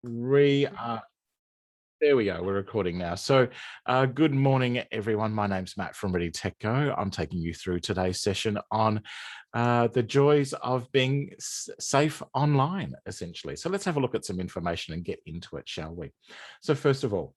We are There we go. We're recording now. So, good morning, everyone. My name's Matt from Ready Tech Go. I'm taking you through today's session on the joys of being safe online, essentially. So, let's have a look at some information and get into it, shall we? So, first of all,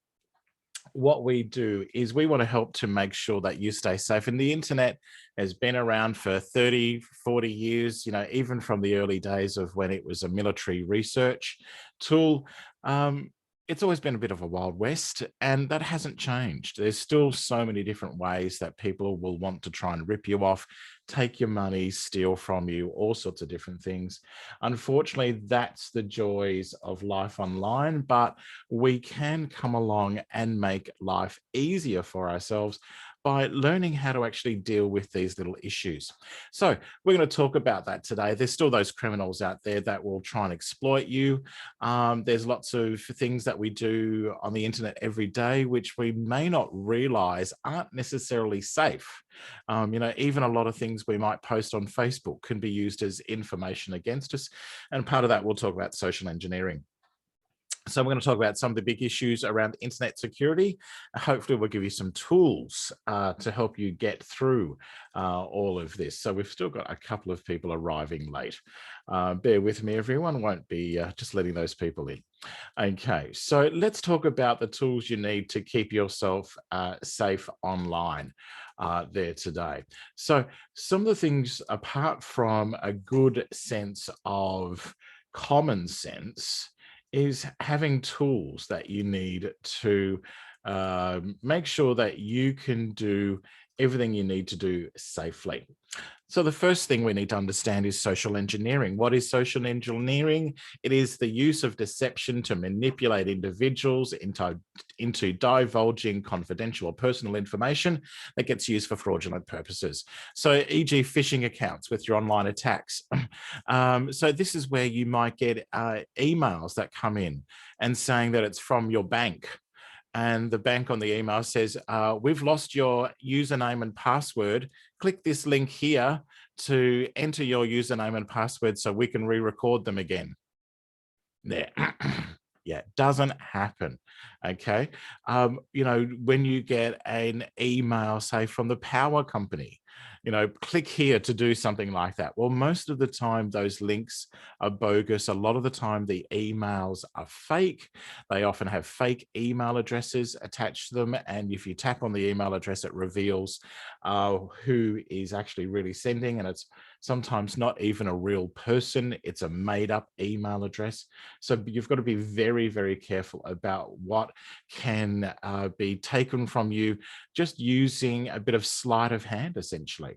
what we do is we want to help to make sure that you stay safe. And the internet has been around for 30, 40 years, even from the early days of when it was a military research tool. Um, it's always been a bit of a wild west, and that hasn't changed. There's still so many different ways that people will want to try and rip you off, take your money, steal from you, all sorts of different things. Unfortunately, that's the joys of life online, but we can come along and make life easier for ourselves by learning how to actually deal with these little issues. So we're going to talk about that today. There's still those criminals out there that will try and exploit you. There's lots of things that we do on the internet every day, which we may not realize aren't necessarily safe. Even a lot of things we might post on Facebook can be used as information against us. And part of that, we'll talk about social engineering. So we're going to talk about some of the big issues around internet security. Hopefully we'll give you some tools to help you get through all of this. So we've still got a couple of people arriving late. Bear with me, everyone. Won't be just letting those people in. Okay, so let's talk about the tools you need to keep yourself safe online there today. So some of the things, apart from a good sense of common sense, is having tools that you need to make sure that you can do everything you need to do safely. So the first thing we need to understand is social engineering. What is social engineering? It is the use of deception to manipulate individuals into divulging confidential or personal information that gets used for fraudulent purposes. So e.g. phishing accounts with your online attacks. So this is where you might get emails that come in and saying that it's from your bank, and the bank on the email says, we've lost your username and password. Click this link here to enter your username and password so we can re-record them again. There. Yeah, it doesn't happen. Okay. When you get an email, say from the power company, click here to do something like that. Well, most of the time, those links are bogus. A lot of the time, the emails are fake. They often have fake email addresses attached to them. And if you tap on the email address, it reveals who is actually really sending. And it's sometimes not even a real person. It's a made up email address. So you've got to be very, very careful about what can be taken from you just using a bit of sleight of hand, essentially.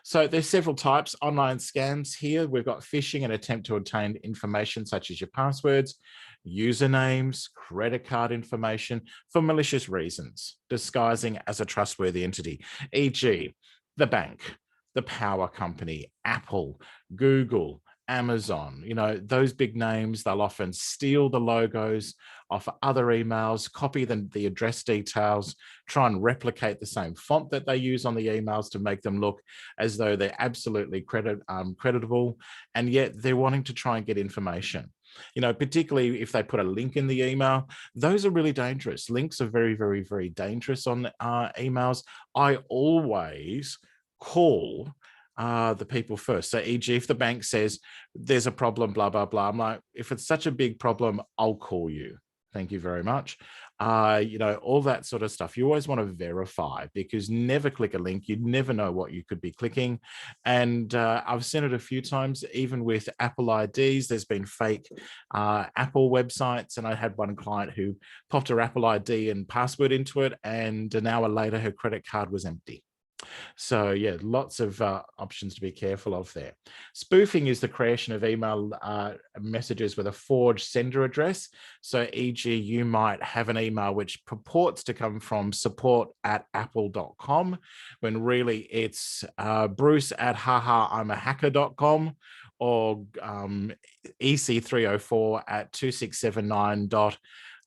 So there's several types online scams here. We've got phishing, an attempt to obtain information such as your passwords, usernames, credit card information for malicious reasons, disguising as a trustworthy entity, e.g. the bank, the power company, Apple, Google, Amazon, those big names. They'll often steal the logos off other emails, copy the address details, try and replicate the same font that they use on the emails to make them look as though they're absolutely creditable, and yet they're wanting to try and get information. Particularly if they put a link in the email, those are really dangerous. Links are very, very, very dangerous on emails. I always call the people first. So e.g. if the bank says there's a problem, blah, blah, blah, I'm like, if it's such a big problem, I'll call you. Thank you very much. All that sort of stuff. You always want to verify, because never click a link. You never know what you could be clicking. And I've seen it a few times, even with Apple IDs. There's been fake Apple websites. And I had one client who popped her Apple ID and password into it, and an hour later, her credit card was empty. So yeah, lots of options to be careful of there. Spoofing is the creation of email messages with a forged sender address. So e.g. you might have an email which purports to come from support@apple.com when really it's bruce@hahaimahacker.com or ec304@2679.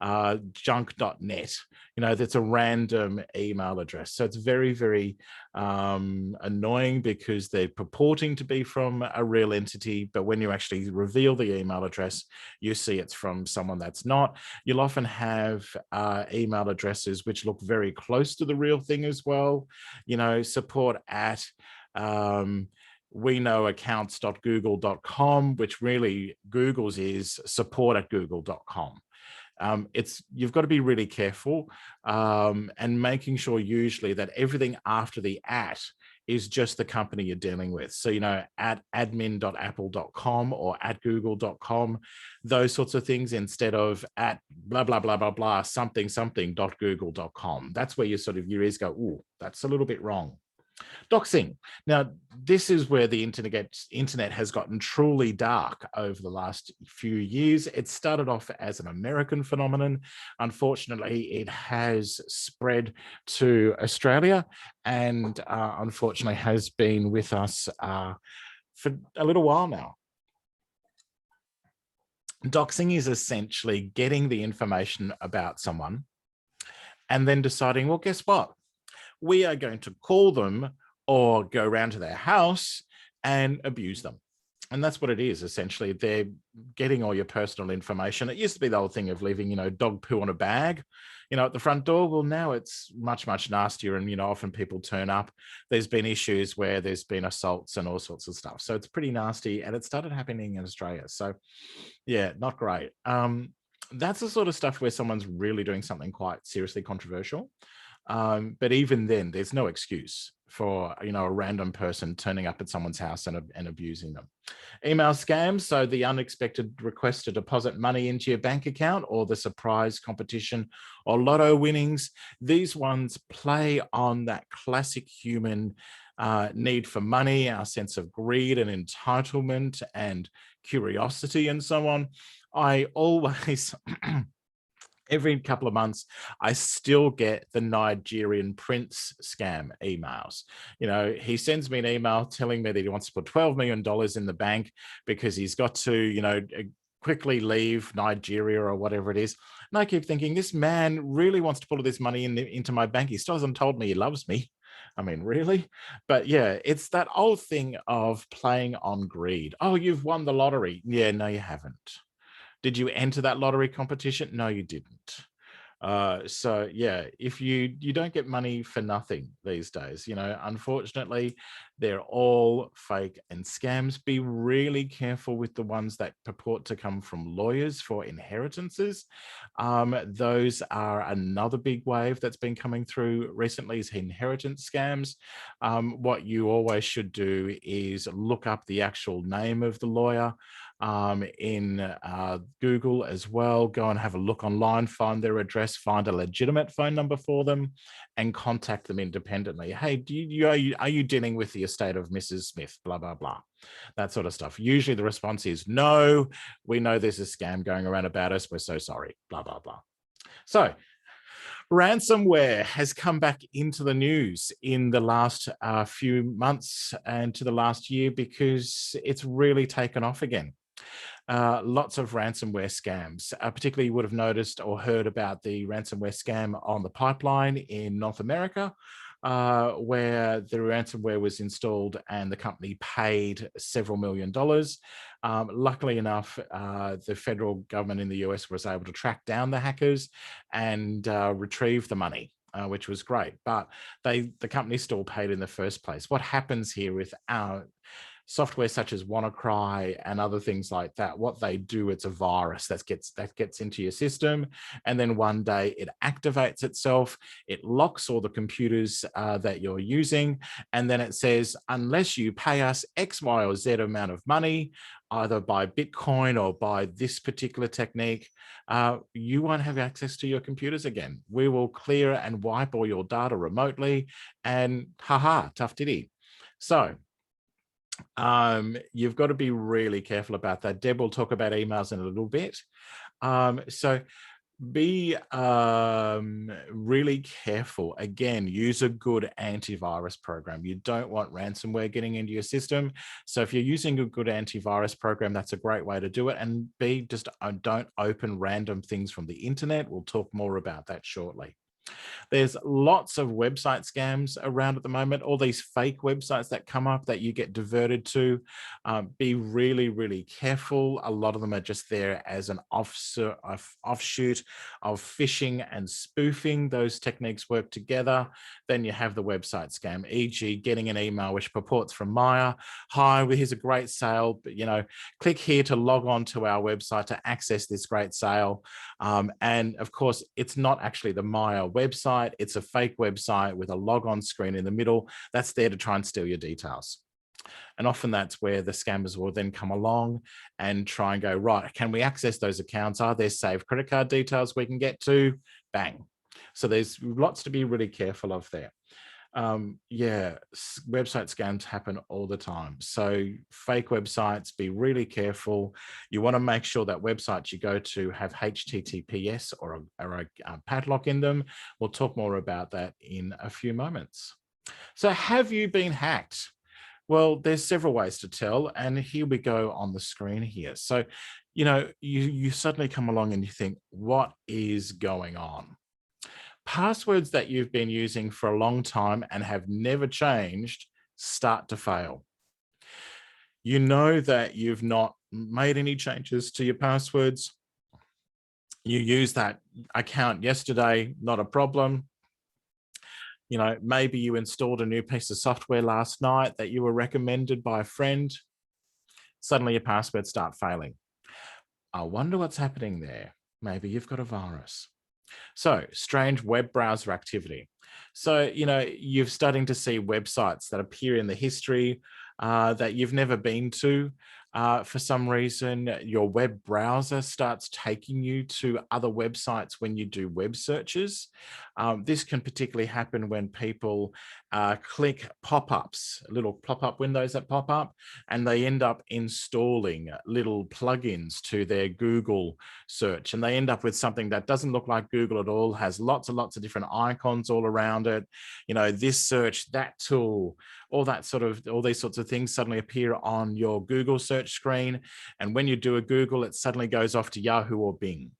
junk.net. That's a random email address. So it's very, very annoying because they're purporting to be from a real entity, but when you actually reveal the email address, you see it's from someone that's not. You'll often have email addresses which look very close to the real thing as well. Support at we know accounts.google.com, which really Google's is support@google.com. You've got to be really careful and making sure usually that everything after the @ is just the company you're dealing with. So, at admin.apple.com or at google.com, those sorts of things, instead of at blah, blah, blah, blah, blah, something, something.google.com. That's where your ears go, ooh, that's a little bit wrong. Doxing. Now, this is where the internet has gotten truly dark over the last few years. It started off as an American phenomenon. Unfortunately, it has spread to Australia and unfortunately has been with us for a little while now. Doxing is essentially getting the information about someone and then deciding, well, guess what? We are going to call them or go around to their house and abuse them. And that's what it is, essentially. They're getting all your personal information. It used to be the old thing of leaving, dog poo on a bag, at the front door. Well, now it's much, much nastier. And, often people turn up. There's been issues where there's been assaults and all sorts of stuff. So it's pretty nasty. And it started happening in Australia. So, yeah, not great. That's the sort of stuff where someone's really doing something quite seriously controversial. But even then, there's no excuse for a random person turning up at someone's house and abusing them. Email scams, so the unexpected request to deposit money into your bank account, or the surprise competition or lotto winnings. These ones play on that classic human need for money, our sense of greed and entitlement and curiosity and so on. I always every couple of months, I still get the Nigerian prince scam emails. He sends me an email telling me that he wants to put $12 million in the bank because he's got to, quickly leave Nigeria or whatever it is. And I keep thinking, this man really wants to put all this money into my bank. He still hasn't told me he loves me. I mean, really? But yeah, it's that old thing of playing on greed. Oh, you've won the lottery. Yeah, no, you haven't. Did you enter that lottery competition? No, you didn't. So yeah, if you don't get money for nothing these days, unfortunately, they're all fake and scams. Be really careful with the ones that purport to come from lawyers for inheritances. Those are another big wave that's been coming through recently, is inheritance scams. What you always should do is look up the actual name of the lawyer in Google as well. Go and have a look online, find their address, find a legitimate phone number for them, and contact them independently. Hey, are you dealing with the estate of Mrs. Smith? Blah, blah, blah. That sort of stuff. Usually the response is, no, we know there's a scam going around about us. We're so sorry. Blah, blah, blah. So ransomware has come back into the news in the last few months and to the last year because it's really taken off again. Lots of ransomware scams. Particularly, you would have noticed or heard about the ransomware scam on the pipeline in North America, where the ransomware was installed and the company paid several $millions. Luckily enough, the federal government in the US was able to track down the hackers and retrieve the money. Which was great, but the company still paid in the first place. What happens here with our software such as WannaCry and other things like that, what they do, it's a virus that gets into your system, and then one day it activates itself, it locks all the computers that you're using, and then it says, unless you pay us X, Y, or Z amount of money, either by Bitcoin or by this particular technique, you won't have access to your computers again. We will clear and wipe all your data remotely, and haha, tough titty. So you've got to be really careful about that. Deb will talk about emails in a little bit. So Be really careful. Again, use a good antivirus program. You don't want ransomware getting into your system. So if you're using a good antivirus program, that's a great way to do it. And B, just don't open random things from the internet. We'll talk more about that shortly. There's lots of website scams around at the moment, all these fake websites that come up that you get diverted to. Be really, really careful. A lot of them are just there as an offshoot of phishing and spoofing. Those techniques work together. Then you have the website scam, e.g. getting an email which purports from Maya. Hi, well, here's a great sale, but click here to log on to our website to access this great sale. And of course, it's not actually the Maya website. It's a fake website with a log-on screen in the middle that's there to try and steal your details. And often that's where the scammers will then come along and try and go, right, can we access those accounts? Are there saved credit card details we can get to? Bang. So there's lots to be really careful of there. Yeah, website scams happen all the time. So fake websites, be really careful. You want to make sure that websites you go to have HTTPS or a padlock in them. We'll talk more about that in a few moments. So have you been hacked? Well, there's several ways to tell, and here we go on the screen here. So, you suddenly come along and you think, what is going on? Passwords that you've been using for a long time and have never changed start to fail. You know that you've not made any changes to your passwords. You used that account yesterday, not a problem. Maybe you installed a new piece of software last night that you were recommended by a friend. Suddenly your passwords start failing. I wonder what's happening there. Maybe you've got a virus. So strange web browser activity. So, you're starting to see websites that appear in the history that you've never been to. For some reason, your web browser starts taking you to other websites when you do web searches. This can particularly happen when people click pop-ups, little pop-up windows that pop up, and they end up installing little plugins to their Google search. And they end up with something that doesn't look like Google at all, has lots and lots of different icons all around it. This search, that tool, all these sorts of things suddenly appear on your Google search screen. And when you do a Google, it suddenly goes off to Yahoo or Bing.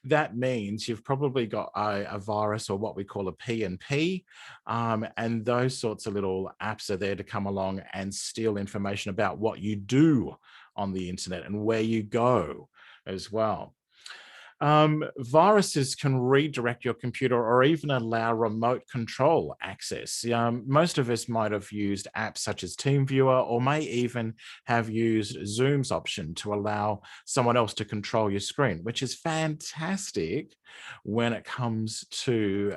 That means you've probably got a virus or what we call a PNP, and those sorts of little apps are there to come along and steal information about what you do on the internet and where you go as well. Viruses can redirect your computer or even allow remote control access. Most of us might have used apps such as TeamViewer or may even have used Zoom's option to allow someone else to control your screen, which is fantastic when it comes to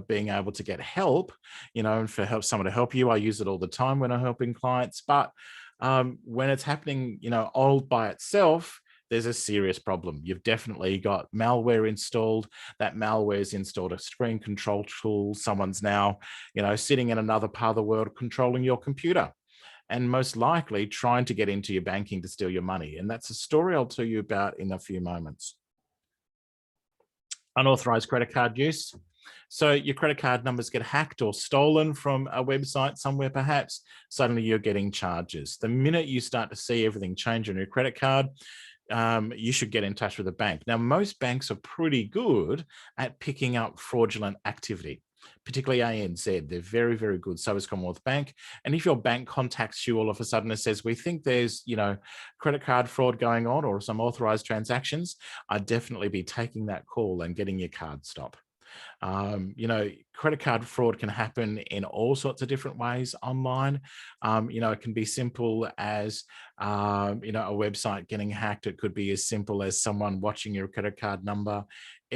being able to get help, and for someone to help you. I use it all the time when I'm helping clients, but when it's happening, all by itself, there's a serious problem. You've definitely got malware installed. That malware is installed a screen control tool. Someone's now, sitting in another part of the world controlling your computer and most likely trying to get into your banking to steal your money. And that's a story I'll tell you about in a few moments. Unauthorized credit card use. So your credit card numbers get hacked or stolen from a website somewhere, perhaps. Suddenly you're getting charges. The minute you start to see everything change on your credit card, you should get in touch with a bank. Now, most banks are pretty good at picking up fraudulent activity, particularly ANZ. They're very, very good. So is Commonwealth Bank. And if your bank contacts you all of a sudden and says, we think there's, credit card fraud going on or some authorized transactions, I'd definitely be taking that call and getting your card stopped. Credit card fraud can happen in all sorts of different ways online. It can be simple as, a website getting hacked. It could be as simple as someone watching your credit card number,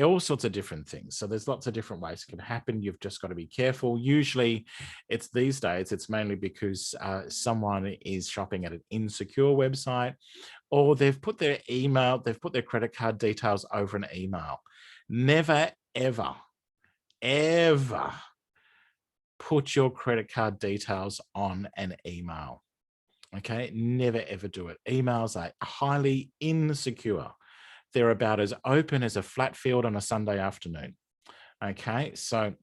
all sorts of different things. So there's lots of different ways it can happen. You've just got to be careful. Usually these days, it's mainly because someone is shopping at an insecure website, or they've put their credit card details over an email. Never, ever put your credit card details on an email. Okay, never ever do it. Emails are highly insecure. they're about as open as a flat field on a Sunday afternoon. Okay, so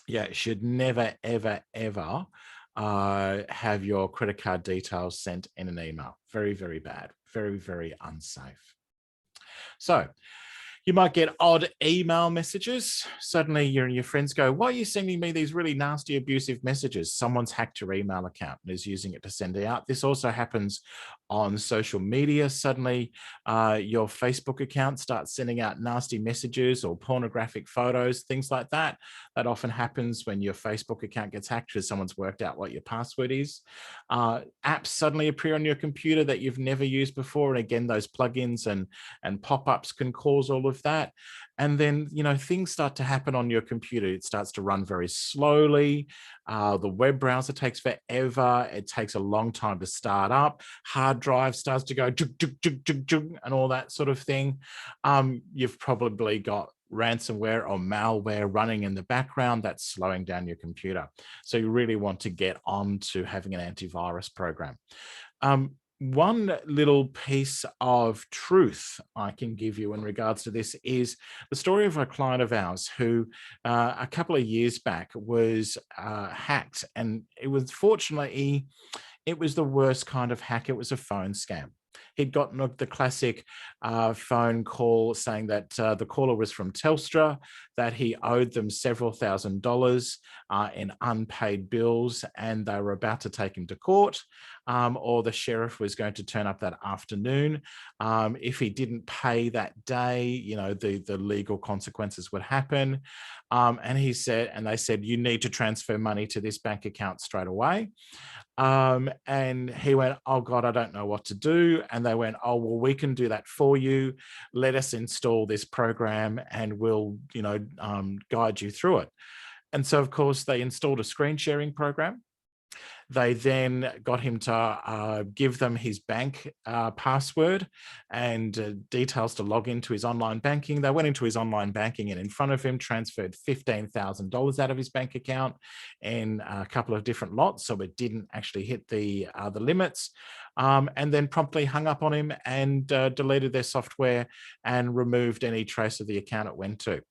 yeah, you should never, ever, ever have your credit card details sent in an email. Very, very bad. Very, very unsafe. So you might get odd email messages. Suddenly your friends go, why are you sending me these really nasty, abusive messages? Someone's hacked your email account and is using it to send it out. This also happens on social media. Suddenly your Facebook account starts sending out nasty messages or pornographic photos, things like that. That often happens when your Facebook account gets hacked because someone's worked out what your password is. Apps suddenly appear on your computer that you've never used before. And again, those plugins and pop-ups can cause all of that. And then, things start to happen on your computer. It starts to run very slowly. The web browser takes forever. It takes a long time to start up. Hard drive starts to go juk, juk, juk, juk, juk, and all that sort of thing. You've probably got ransomware or malware running in the background that's slowing down your computer. So you really want to get on to having an antivirus program. One little piece of truth I can give you in regards to this is the story of a client of ours who a couple of years back was hacked, and it was fortunately, it was the worst kind of hack. It was a phone scam. He'd gotten the classic phone call saying that the caller was from Telstra, that he owed them several $1,000s in unpaid bills, and they were about to take him to court, or the sheriff was going to turn up that afternoon. If he didn't pay that day, the legal consequences would happen. And they said, you need to transfer money to this bank account straight away. And he went, oh God, I don't know what to do. And they went, oh, well, we can do that for you. Let us install this program and we'll, guide you through it. And so, of course, they installed a screen sharing program. They then got him to give them his bank password and details to log into his online banking. They went into his online banking and in front of him transferred $15,000 out of his bank account in a couple of different lots, so it didn't actually hit the limits, and then promptly hung up on him and deleted their software and removed any trace of the account it went to.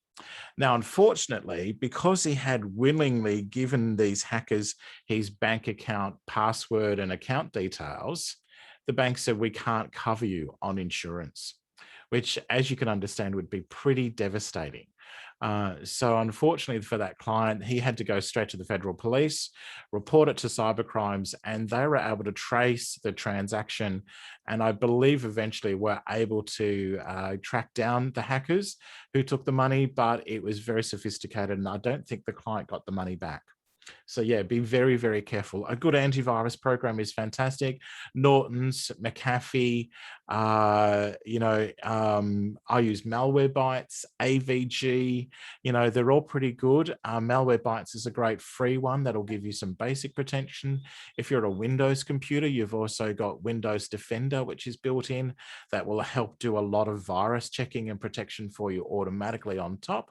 Now, unfortunately, because he had willingly given these hackers his bank account password and account details, the bank said, we can't cover you on insurance, which, as you can understand, would be pretty devastating. So unfortunately for that client, he had to go straight to the federal police, report it to cybercrimes, and they were able to trace the transaction. And I believe eventually were able to track down the hackers who took the money, but it was very sophisticated. And I don't think the client got the money back. So yeah, be very, very careful. A good antivirus program is fantastic. Norton's, McAfee, I use Malwarebytes, AVG, they're all pretty good. Malwarebytes is a great free one that'll give you some basic protection. If you're a Windows computer, you've also got Windows Defender, which is built in, that will help do a lot of virus checking and protection for you automatically on top.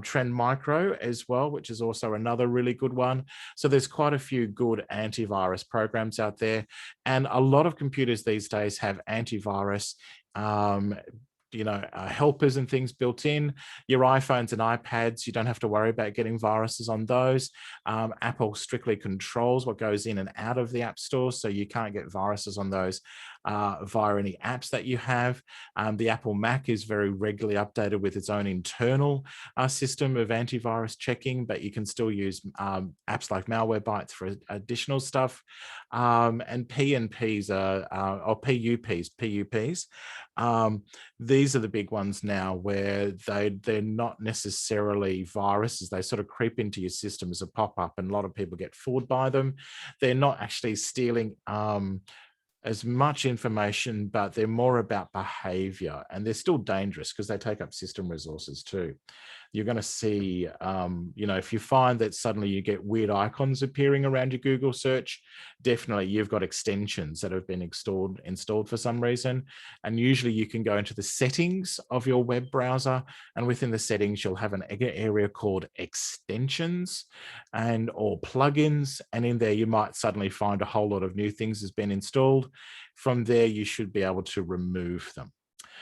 Trend Micro as well, which is also another really good one. So there's quite a few good antivirus programs out there. And a lot of computers these days have antivirus helpers and things built in. Your iPhones and iPads, you don't have to worry about getting viruses on those. Apple strictly controls what goes in and out of the App Store, so you can't get viruses on those via any apps that you have. The Apple Mac is very regularly updated with its own internal system of antivirus checking, but you can still use apps like Malwarebytes for additional stuff. And PNPs or PUPs. These are the big ones now where they're not necessarily viruses. They sort of creep into your system as a pop-up, and a lot of people get fooled by them. They're not actually stealing as much information, but they're more about behavior, and they're still dangerous because they take up system resources too. You're going to see, if you find that suddenly you get weird icons appearing around your Google search, definitely you've got extensions that have been installed for some reason. And usually you can go into the settings of your web browser, and within the settings, you'll have an area called extensions or plugins. And in there, you might suddenly find a whole lot of new things has been installed. From there, you should be able to remove them.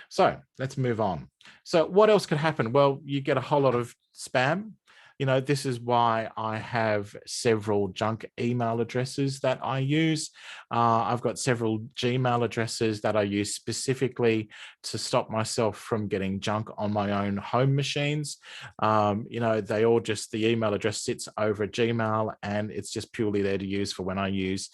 So let's move on. So what else could happen? Well, you get a whole lot of spam. This is why I have several junk email addresses that I use. I've got several Gmail addresses that I use specifically to stop myself from getting junk on my own home machines. They all just, the email address sits over at Gmail and it's just purely there to use for when I use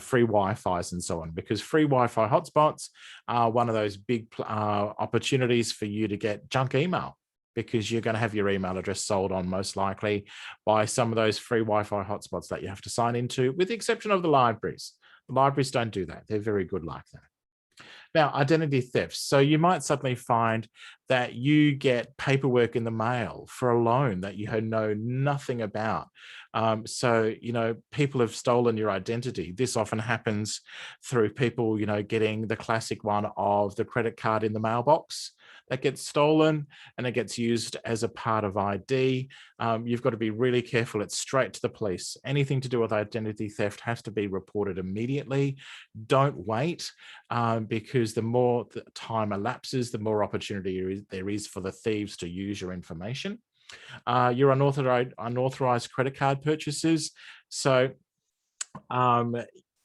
free Wi-Fi's and so on, because free Wi-Fi hotspots are one of those big opportunities for you to get junk email, because you're going to have your email address sold on most likely by some of those free Wi-Fi hotspots that you have to sign into, with the exception of the libraries. The libraries don't do that. They're very good like that. Now, identity theft. So you might suddenly find that you get paperwork in the mail for a loan that you know nothing about. People have stolen your identity. This often happens through people, getting the classic one of the credit card in the mailbox that gets stolen and it gets used as a part of ID. You've got to be really careful. It's straight to the police. Anything to do with identity theft has to be reported immediately. Don't wait, because the more the time elapses, the more opportunity there is for the thieves to use your information. Your unauthorized credit card purchases. So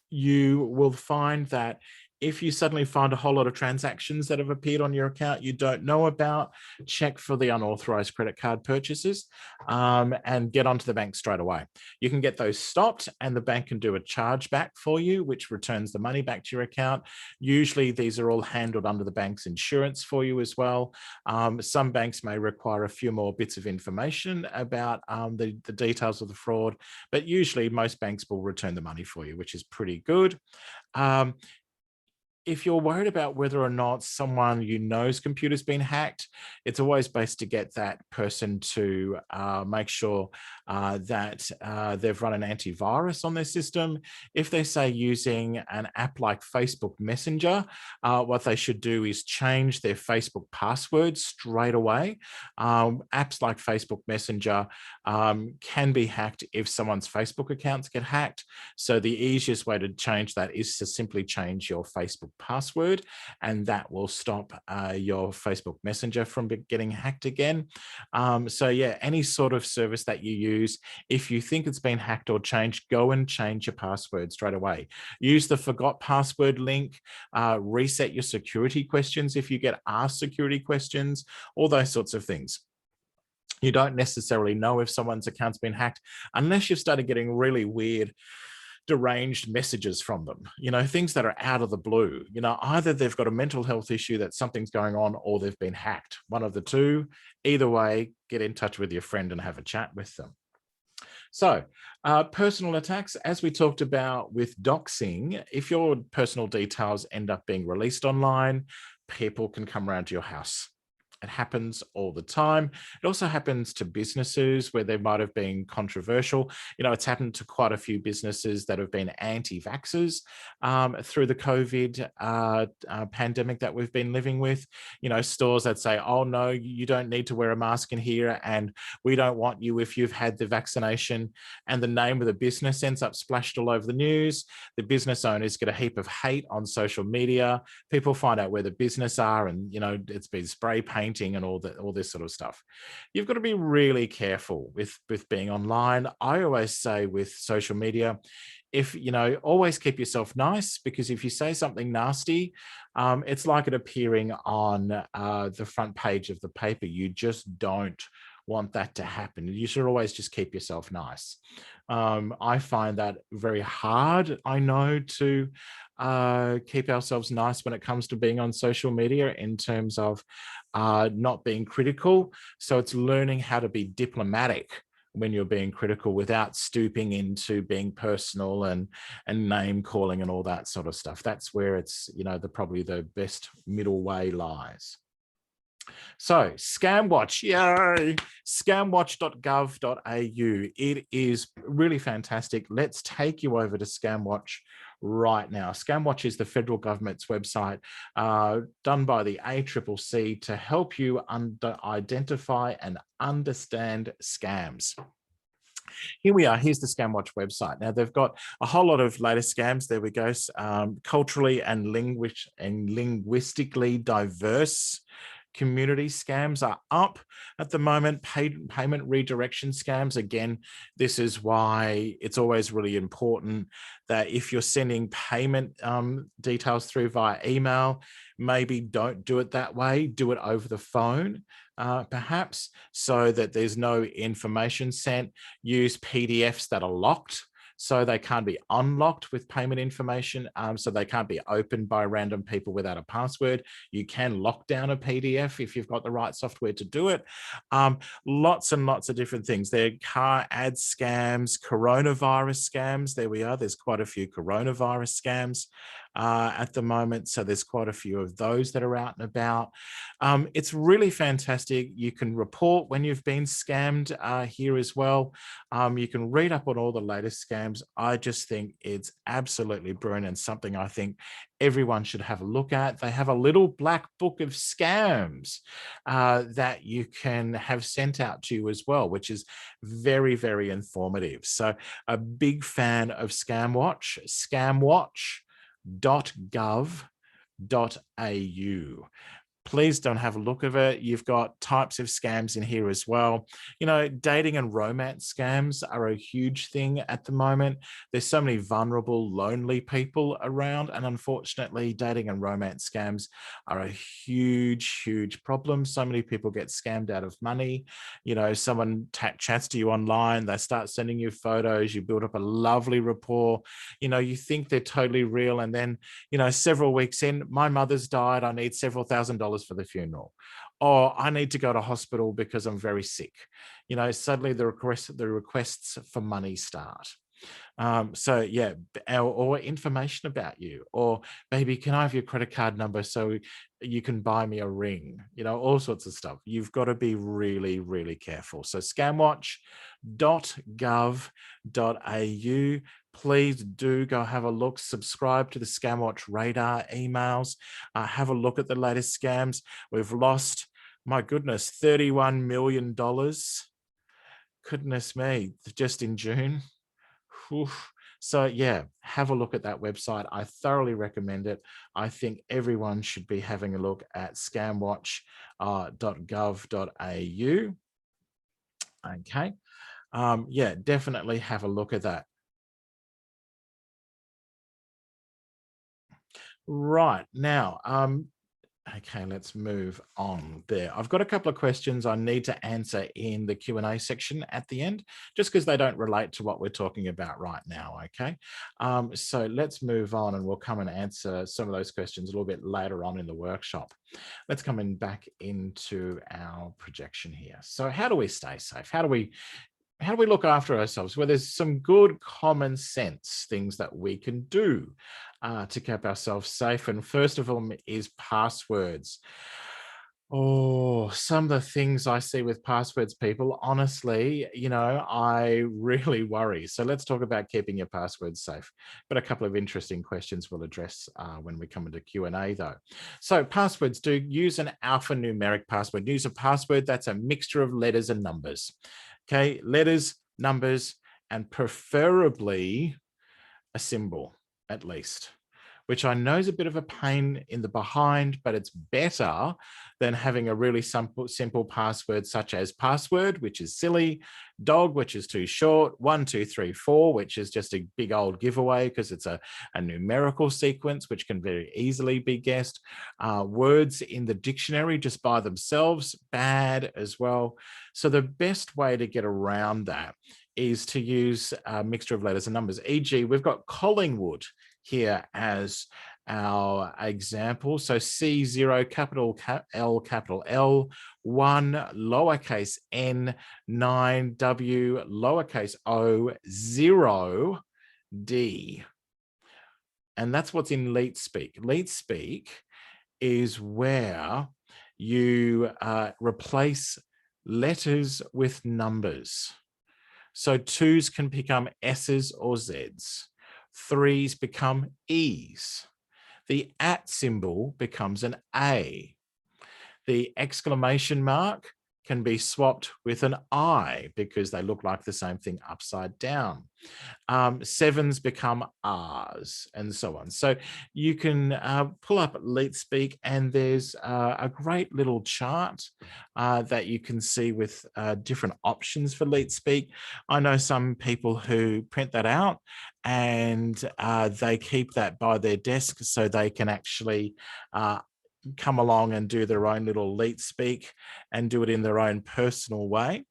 you will find that if you suddenly find a whole lot of transactions that have appeared on your account you don't know about, check for the unauthorized credit card purchases, and get onto the bank straight away. You can get those stopped and the bank can do a chargeback for you, which returns the money back to your account. Usually these are all handled under the bank's insurance for you as well. Some banks may require a few more bits of information about the details of the fraud, but usually most banks will return the money for you, which is pretty good. If you're worried about whether or not someone know's computer's been hacked, it's always best to get that person to make sure that they've run an antivirus on their system. If they say using an app like Facebook Messenger, what they should do is change their Facebook password straight away. Apps like Facebook Messenger can be hacked if someone's Facebook accounts get hacked. So the easiest way to change that is to simply change your Facebook password, and that will stop your Facebook Messenger from getting hacked again. So yeah, any sort of service that you use, if you think it's been hacked or changed, go and change your password straight away. Use the forgot password link, reset your security questions if you get asked security questions, all those sorts of things. You don't necessarily know if someone's account's been hacked unless you've started getting really weird, deranged messages from them, things that are out of the blue. Either they've got a mental health issue that something's going on, or they've been hacked. One of the two. Either way, get in touch with your friend and have a chat with them. So personal attacks, as we talked about with doxing, if your personal details end up being released online, people can come around to your house. It happens all the time. It also happens to businesses where they might have been controversial. It's happened to quite a few businesses that have been anti-vaxxers through the COVID pandemic that we've been living with. Stores that say, oh no, you don't need to wear a mask in here, and we don't want you if you've had the vaccination. And the name of the business ends up splashed all over the news. The business owners get a heap of hate on social media. People find out where the business are, and it's been spray painted and all this sort of stuff. You've got to be really careful with being online. I always say with social media, if always keep yourself nice, because if you say something nasty, it's like it appearing on the front page of the paper. You just don't want that to happen. You should always just keep yourself nice. I find that very hard, I know, to keep ourselves nice when it comes to being on social media, in terms of not being critical. So it's learning how to be diplomatic when you're being critical without stooping into being personal and name calling and all that sort of stuff. That's where it's, probably the best middle way lies. So Scamwatch, yay, scamwatch.gov.au. It is really fantastic. Let's take you over to Scamwatch right now. Scamwatch is the federal government's website done by the ACCC to help you identify and understand scams. Here we are. Here's the Scamwatch website. Now they've got a whole lot of latest scams. There we go. Culturally and linguistically diverse community scams are up at the moment. Payment redirection scams. Again, this is why it's always really important that if you're sending payment details through via email, maybe don't do it that way. Do it over the phone. Perhaps, so that there's no information sent. Use PDFs that are locked, so they can't be unlocked with payment information, so they can't be opened by random people without a password. You can lock down a PDF if you've got the right software to do it. Lots and lots of different things. There are car ad scams, coronavirus scams. There we are. There's quite a few coronavirus scams at the moment. So there's quite a few of those that are out and about. It's really fantastic. You can report when you've been scammed here as well. You can read up on all the latest scams. I just think it's absolutely brilliant and something I think everyone should have a look at. They have a little black book of scams that you can have sent out to you as well, which is very, very informative. So a big fan of Scamwatch, scamwatch.gov.au. Please don't have a look of it. You've got types of scams in here as well. You know, dating and romance scams are a huge thing at the moment. There's so many vulnerable, lonely people around, and unfortunately, dating and romance scams are a huge, huge problem. So many people get scammed out of money. You know, someone chats to you online, they start sending you photos, you build up a lovely rapport. You know, you think they're totally real, and then, you know, several weeks in, my mother's died, I need several $1,000s for the funeral, or I need to go to hospital because I'm very sick. You know, suddenly the requests for money start. So yeah, or information about you, or maybe, can I have your credit card number so you can buy me a ring? You know, all sorts of stuff. You've got to be really, really careful. So scamwatch.gov.au. Please do go have a look. Subscribe to the Scamwatch radar emails. Have a look at the latest scams. We've lost, my goodness, $31 million. Goodness me, just in June. Oof. So yeah, have a look at that website. I thoroughly recommend it. I think everyone should be having a look at scamwatch.gov.au. Okay. Yeah, definitely have a look at that. Right now, okay, let's move on there. I've got a couple of questions I need to answer in the Q&A section at the end, just because they don't relate to what we're talking about right now, okay? So let's move on, and we'll come and answer some of those questions a little bit later on in the workshop. Let's come in back into our projection here. So how do we stay safe? How do we look after ourselves? Well, there's some good common sense things that we can do to keep ourselves safe. And first of all is passwords. Oh, some of the things I see with passwords, people, honestly, you know, I really worry. So let's talk about keeping your passwords safe. Got a couple of interesting questions we'll address when we come into Q&A though. So passwords, do use an alphanumeric password. Use a password that's a mixture of letters and numbers. Okay, letters, numbers, and preferably a symbol at least, which I know is a bit of a pain in the behind, but it's better than having a really simple password such as password, which is silly, dog, which is too short, 1, 2, 3, 4, which is just a big old giveaway because it's a numerical sequence, which can very easily be guessed. Words in the dictionary just by themselves, bad as well. So the best way to get around that is to use a mixture of letters and numbers. E.g., we've got Collingwood here as our example. So C0, capital L, capital L, 1, lowercase n, 9, W, lowercase o, 0, D. And that's what's in Leadspeak. Leadspeak is where you replace letters with numbers. So 2s can become S's or Z's. 3s become E's. The @ symbol becomes an A. The exclamation mark can be swapped with an I because they look like the same thing upside down. Sevens become R's, and so on. So you can pull up Leadspeak, and there's a great little chart that you can see with different options for Leadspeak. I know some people who print that out and they keep that by their desk so they can actually come along and do their own little Leadspeak and do it in their own personal way,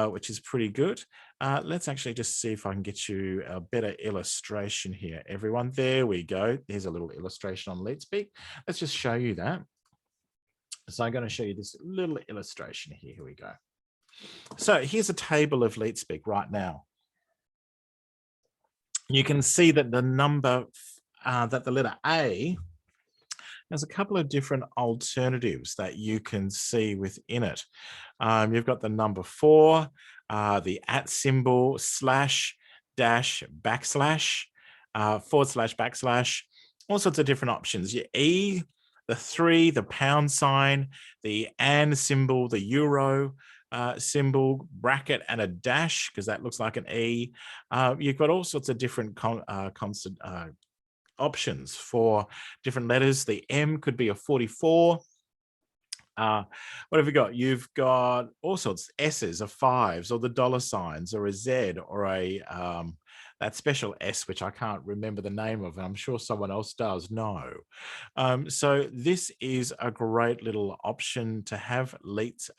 which is pretty good. Let's actually just see if I can get you a better illustration here, everyone. There we go. There's a little illustration on Leadspeak. Let's just show you that. So I'm going to show you this little illustration here. Here we go. So here's a table of Leadspeak right now. You can see that the number, that the letter A, there's a couple of different alternatives that you can see within it. You've got the number 4, the @ symbol, slash, dash, backslash, / backslash, all sorts of different options. Your E, the 3, the pound sign, the and symbol, the euro symbol, bracket, and a dash, because that looks like an E. You've got all sorts of different options for different letters. The M could be a 44. What have you got? You've got all sorts, S's, or 5s, or the dollar signs, or a Z, or a that special S, which I can't remember the name of, and I'm sure someone else does know. So this is a great little option to have a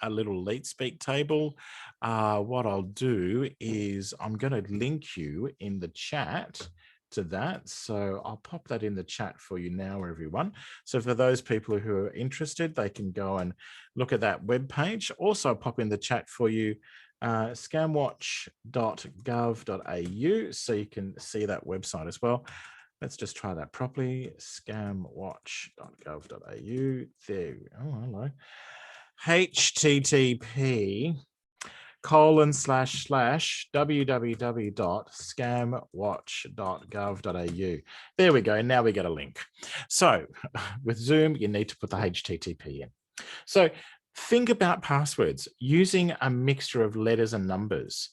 little Leadspeak table. What I'll do is I'm going to link you in the chat to that. So I'll pop that in the chat for you now, everyone. So for those people who are interested, they can go and look at that webpage. Also, I'll pop in the chat for you scamwatch.gov.au, so you can see that website as well. Let's just try that properly. Scamwatch.gov.au. There. Oh, hello. http www.scamwatch.gov.au. There we go. Now we get a link. So with Zoom, you need to put the HTTP in. So think about passwords using a mixture of letters and numbers.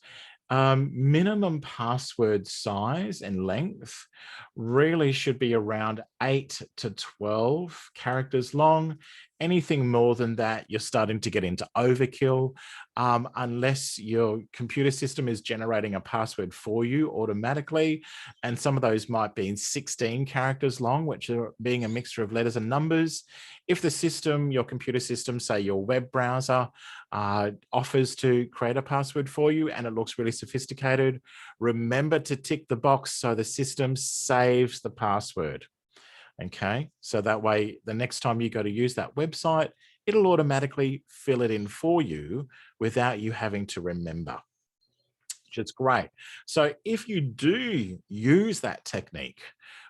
Minimum password size and length really should be around 8 to 12 characters long. Anything more than that, you're starting to get into overkill, unless your computer system is generating a password for you automatically. And some of those might be 16 characters long, which are being a mixture of letters and numbers. If the system, your computer system, say your web browser, offers to create a password for you and it looks really sophisticated, remember to tick the box so the system saves the password. Okay, so that way, the next time you go to use that website, it'll automatically fill it in for you without you having to remember, which is great. So if you do use that technique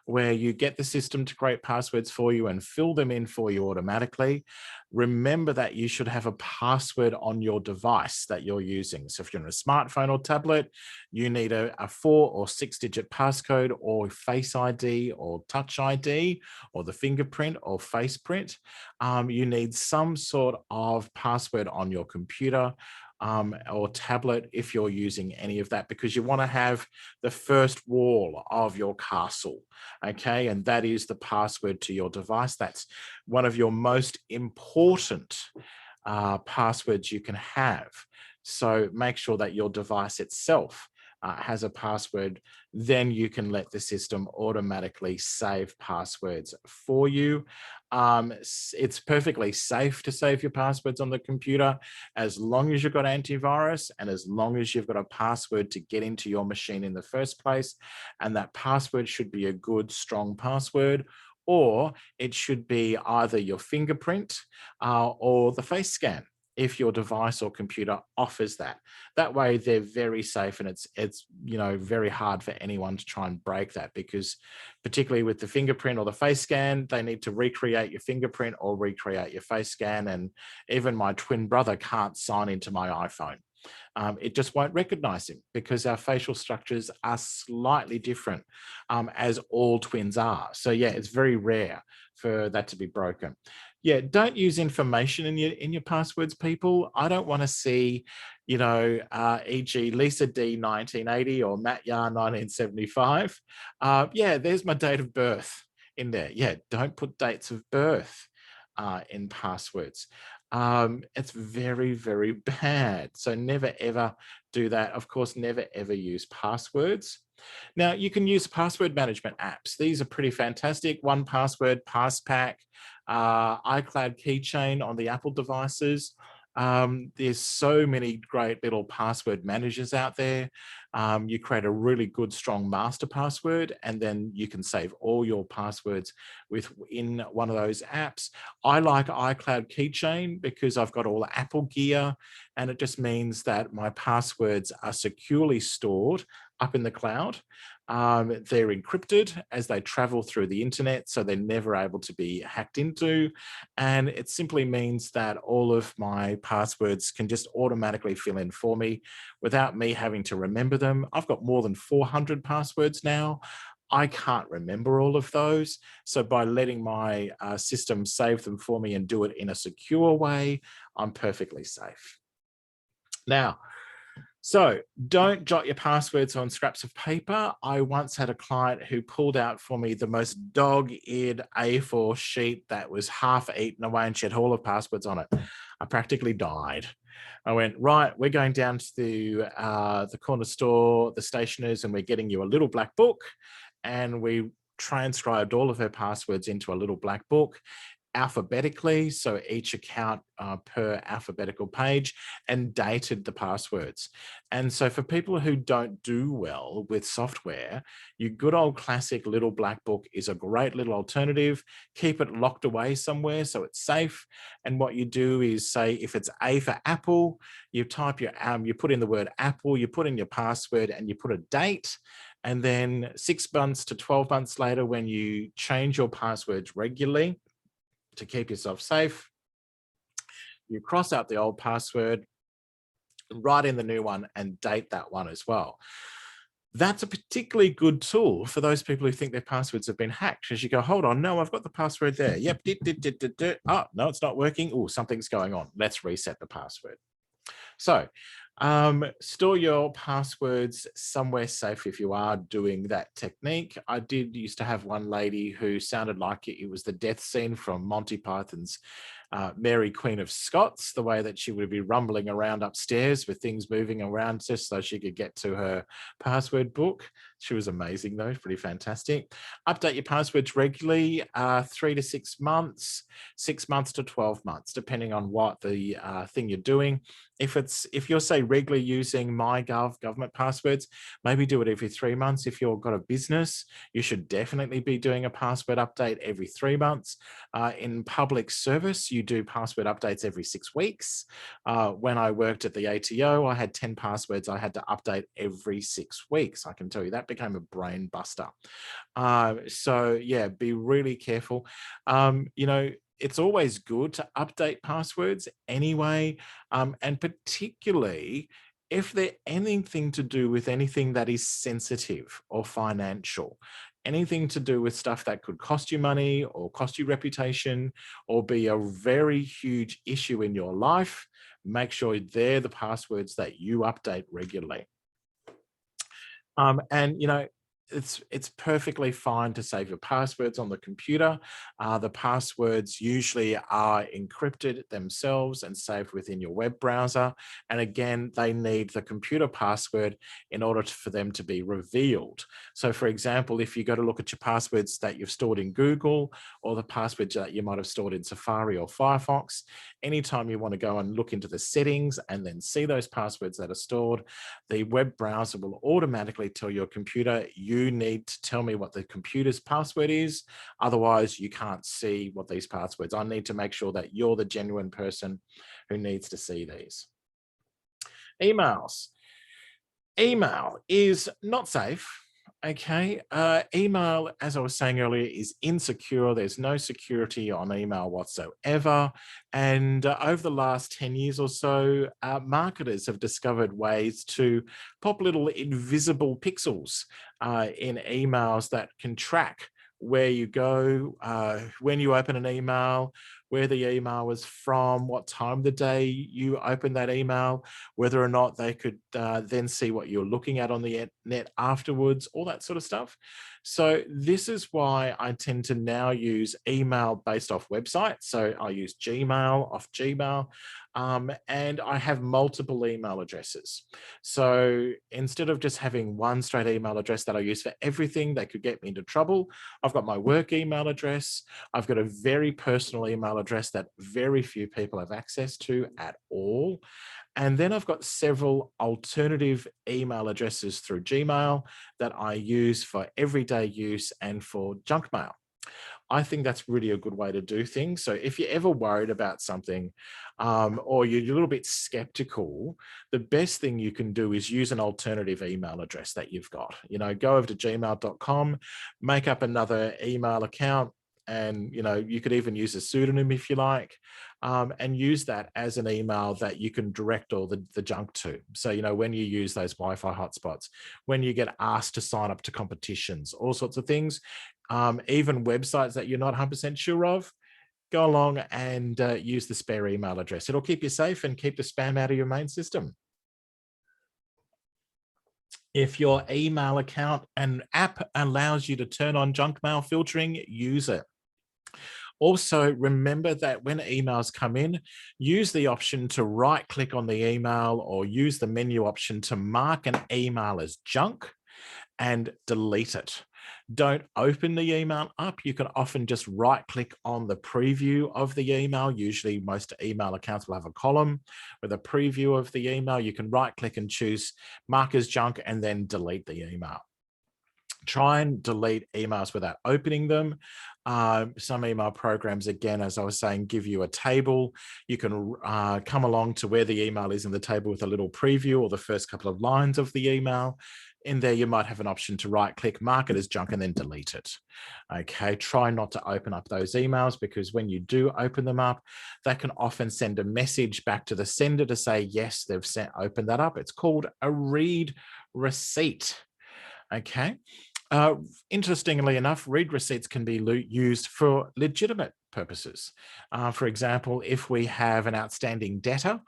where you get the system to create passwords for you and fill them in for you automatically, remember that you should have a password on your device that you're using. So if you're on a smartphone or tablet, you need a 4 or 6-digit passcode, or Face ID or Touch ID, or the fingerprint or face print. You need some sort of password on your computer or tablet if you're using any of that, because you want to have the first wall of your castle, okay? And that is the password to your device. That's one of your most important passwords you can have. So make sure that your device itself has a password. Then you can let the system automatically save passwords for you. It's perfectly safe to save your passwords on the computer as long as you've got antivirus and as long as you've got a password to get into your machine in the first place. And that password should be a good, strong password, or it should be either your fingerprint or the face scan, if your device or computer offers that. That way they're very safe, and it's very hard for anyone to try and break that, because particularly with the fingerprint or the face scan, they need to recreate your fingerprint or recreate your face scan. And even my twin brother can't sign into my iPhone. It just won't recognize him because our facial structures are slightly different, as all twins are. So yeah, it's very rare for that to be broken. Yeah, don't use information in your passwords, people. I don't want to see, e.g. Lisa D 1980 or Matt Yar 1975. Yeah, there's my date of birth in there. Yeah, don't put dates of birth in passwords. It's very, very bad. So never ever do that. Of course, never ever use passwords. Now, you can use password management apps. These are pretty fantastic. 1Password, PassPack, iCloud Keychain on the Apple devices. There's so many great little password managers out there. You create a really good, strong master password, and then you can save all your passwords within one of those apps. I like iCloud Keychain because I've got all the Apple gear, and it just means that my passwords are securely stored up in the cloud. They're encrypted as they travel through the internet, so they're never able to be hacked into. And it simply means that all of my passwords can just automatically fill in for me without me having to remember them. I've got more than 400 passwords now. I can't remember all of those. So by letting my system save them for me and do it in a secure way, I'm perfectly safe. Now, so don't jot your passwords on scraps of paper. I once had a client who pulled out for me the most dog-eared A4 sheet that was half eaten away, and she had all her passwords on it. I practically died. I went, right, we're going down to the corner store, the stationers, and we're getting you a little black book. And we transcribed all of her passwords into a little black book alphabetically, so each account per alphabetical page, and dated the passwords. And so for people who don't do well with software, your good old classic little black book is a great little alternative. Keep it locked away somewhere so it's safe. And what you do is say, if it's A for Apple, you type you put in the word Apple, you put in your password, and you put a date. And then 6 months to 12 months later, when you change your passwords regularly, to keep yourself safe, you cross out the old password, write in the new one, and date that one as well. That's a particularly good tool for those people who think their passwords have been hacked, because you go, hold on, no, I've got the password there. Yep, oh, no, it's not working. Oh, something's going on. Let's reset the password. So store your passwords somewhere safe if you are doing that technique. I used to have one lady who sounded like it was the death scene from Monty Python's Mary Queen of Scots, the way that she would be rumbling around upstairs with things moving around just so she could get to her password book. She was amazing though, pretty fantastic. Update your passwords regularly, 3 to 6 months, 6 months to 12 months, depending on what the thing you're doing. If you're say regularly using MyGov government passwords, maybe do it every 3 months. If you've got a business, you should definitely be doing a password update every 3 months. In public service, you do password updates every 6 weeks. When I worked at the ATO, I had 10 passwords I had to update every 6 weeks. I can tell you that became a brain buster. So yeah, be really careful. It's always good to update passwords anyway, and particularly if they're anything to do with anything that is sensitive or financial, anything to do with stuff that could cost you money or cost you reputation or be a very huge issue in your life, make sure they're the passwords that you update regularly. And it's perfectly fine to save your passwords on the computer. The passwords usually are encrypted themselves and saved within your web browser. And again, they need the computer password in order for them to be revealed. So for example, if you go to look at your passwords that you've stored in Google or the passwords that you might have stored in Safari or Firefox, anytime you want to go and look into the settings and then see those passwords that are stored, the web browser will automatically tell your computer, you need to tell me what the computer's password is. Otherwise, you can't see what these passwords. I need to make sure that you're the genuine person who needs to see these. Emails. Email is not safe. Okay, email, as I was saying earlier, is insecure. There's no security on email whatsoever. And over the last 10 years or so, marketers have discovered ways to pop little invisible pixels in emails that can track where you go, when you open an email, where the email was from, what time of the day you opened that email, whether or not they could then see what you're looking at on the net afterwards, all that sort of stuff. So this is why I tend to now use email based off websites. So I use Gmail off Gmail, and I have multiple email addresses. So instead of just having one straight email address that I use for everything that could get me into trouble, I've got my work email address. I've got a very personal email address that very few people have access to at all. And then I've got several alternative email addresses through Gmail that I use for everyday use and for junk mail. I think that's really a good way to do things. So if you're ever worried about something, or you're a little bit skeptical, the best thing you can do is use an alternative email address that you've got. You know, go over to gmail.com, make up another email account, and you could even use a pseudonym if you like, and use that as an email that you can direct all the junk to. So when you use those Wi-Fi hotspots, when you get asked to sign up to competitions, all sorts of things, even websites that you're not 100% sure of, go along and use the spare email address. It'll keep you safe and keep the spam out of your main system. If your email account and app allows you to turn on junk mail filtering, use it. Also, remember that when emails come in, use the option to right-click on the email or use the menu option to mark an email as junk and delete it. Don't open the email up. You can often just right-click on the preview of the email. Usually most email accounts will have a column with a preview of the email. You can right-click and choose mark as junk and then delete the email. Try and delete emails without opening them. Some email programs, again, as I was saying, give you a table. You can come along to where the email is in the table with a little preview or the first couple of lines of the email. In there, you might have an option to right-click, mark it as junk, and then delete it. Okay, try not to open up those emails, because when you do open them up, that can often send a message back to the sender to say, yes, they've opened that up. It's called a read receipt. Okay. Interestingly enough, read receipts can be used for legitimate purposes. For example, if we have an outstanding debtor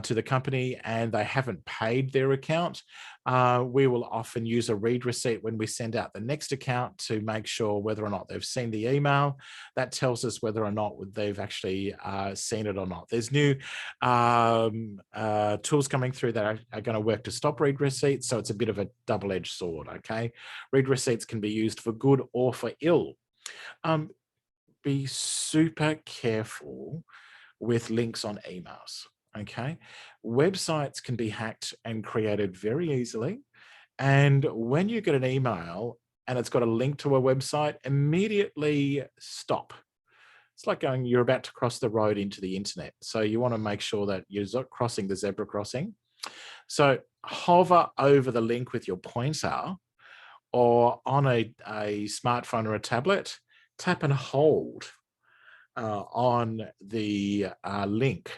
to the company and they haven't paid their account, we will often use a read receipt when we send out the next account to make sure whether or not they've seen the email. That tells us whether or not they've actually seen it or not. There's new tools coming through that are going to work to stop read receipts, so it's a bit of a double-edged sword, okay? Read receipts can be used for good or for ill. Be super careful with links on emails, okay? Websites can be hacked and created very easily. And when you get an email and it's got a link to a website, immediately stop. It's like you're about to cross the road into the internet. So you want to make sure that you're not crossing the zebra crossing. So hover over the link with your pointer, or on a smartphone or a tablet, tap and hold on the link,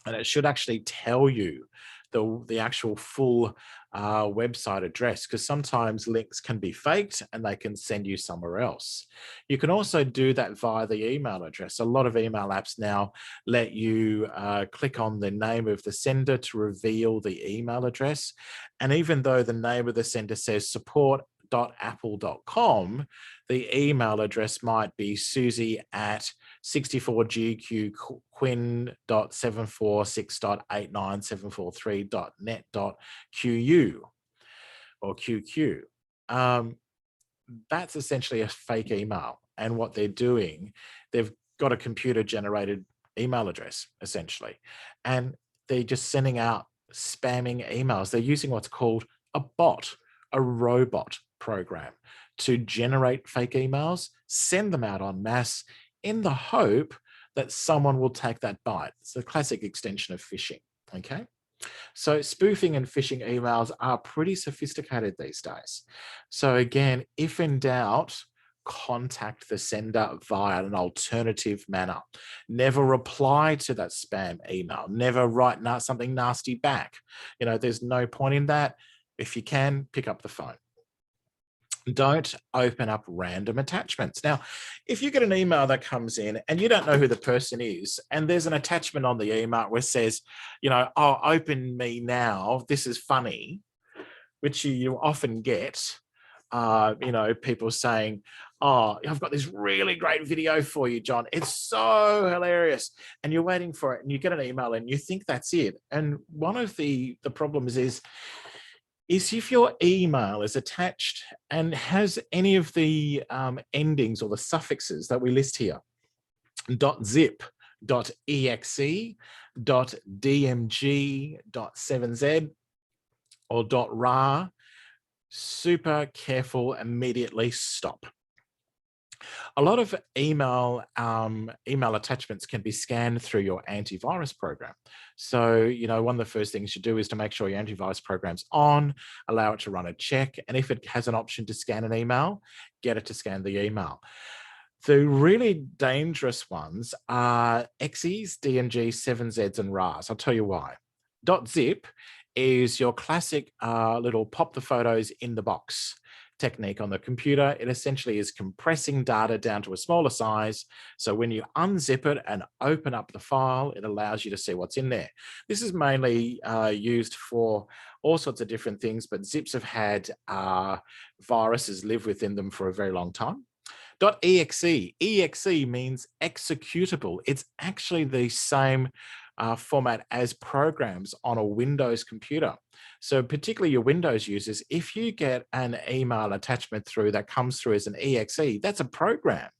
and it should actually tell you the actual full website address, because sometimes links can be faked and they can send you somewhere else. You can also do that via the email address. A lot of email apps now let you click on the name of the sender to reveal the email address. And even though the name of the sender says support.apple.com, the email address might be susie@64gqquinn.746.89743.net.qu or QQ. That's essentially a fake email. And what they're doing, they've got a computer generated email address essentially, and they're just sending out spamming emails. They're using what's called a bot, a robot program, to generate fake emails, send them out en masse in the hope that someone will take that bite. It's a classic extension of phishing, okay? So spoofing and phishing emails are pretty sophisticated these days. So again, if in doubt, contact the sender via an alternative manner. Never reply to that spam email. Never write something nasty back. There's no point in that. If you can, pick up the phone. Don't open up random attachments. Now, if you get an email that comes in and you don't know who the person is, and there's an attachment on the email where it says, oh, open me now, this is funny, which you often get, people saying, oh, I've got this really great video for you, John. It's so hilarious. And you're waiting for it and you get an email and you think that's it. And one of the problems is if your email is attached and has any of the endings or the suffixes that we list here, .zip, .exe, .dmg, .7z, or .rar, super careful, immediately stop. A lot of email attachments can be scanned through your antivirus program. So, one of the first things you do is to make sure your antivirus program's on, allow it to run a check. And if it has an option to scan an email, get it to scan the email. The really dangerous ones are XEs, DMG, 7Zs, and RARs. I'll tell you why. .zip is your classic little pop the photos in the box technique on the computer. It essentially is compressing data down to a smaller size. So when you unzip it and open up the file, it allows you to see what's in there. This is mainly used for all sorts of different things, but zips have had viruses live within them for a very long time. .exe. Exe means executable. It's actually the same format as programs on a Windows computer. So particularly your Windows users, if you get an email attachment through that comes through as an exe, that's a program.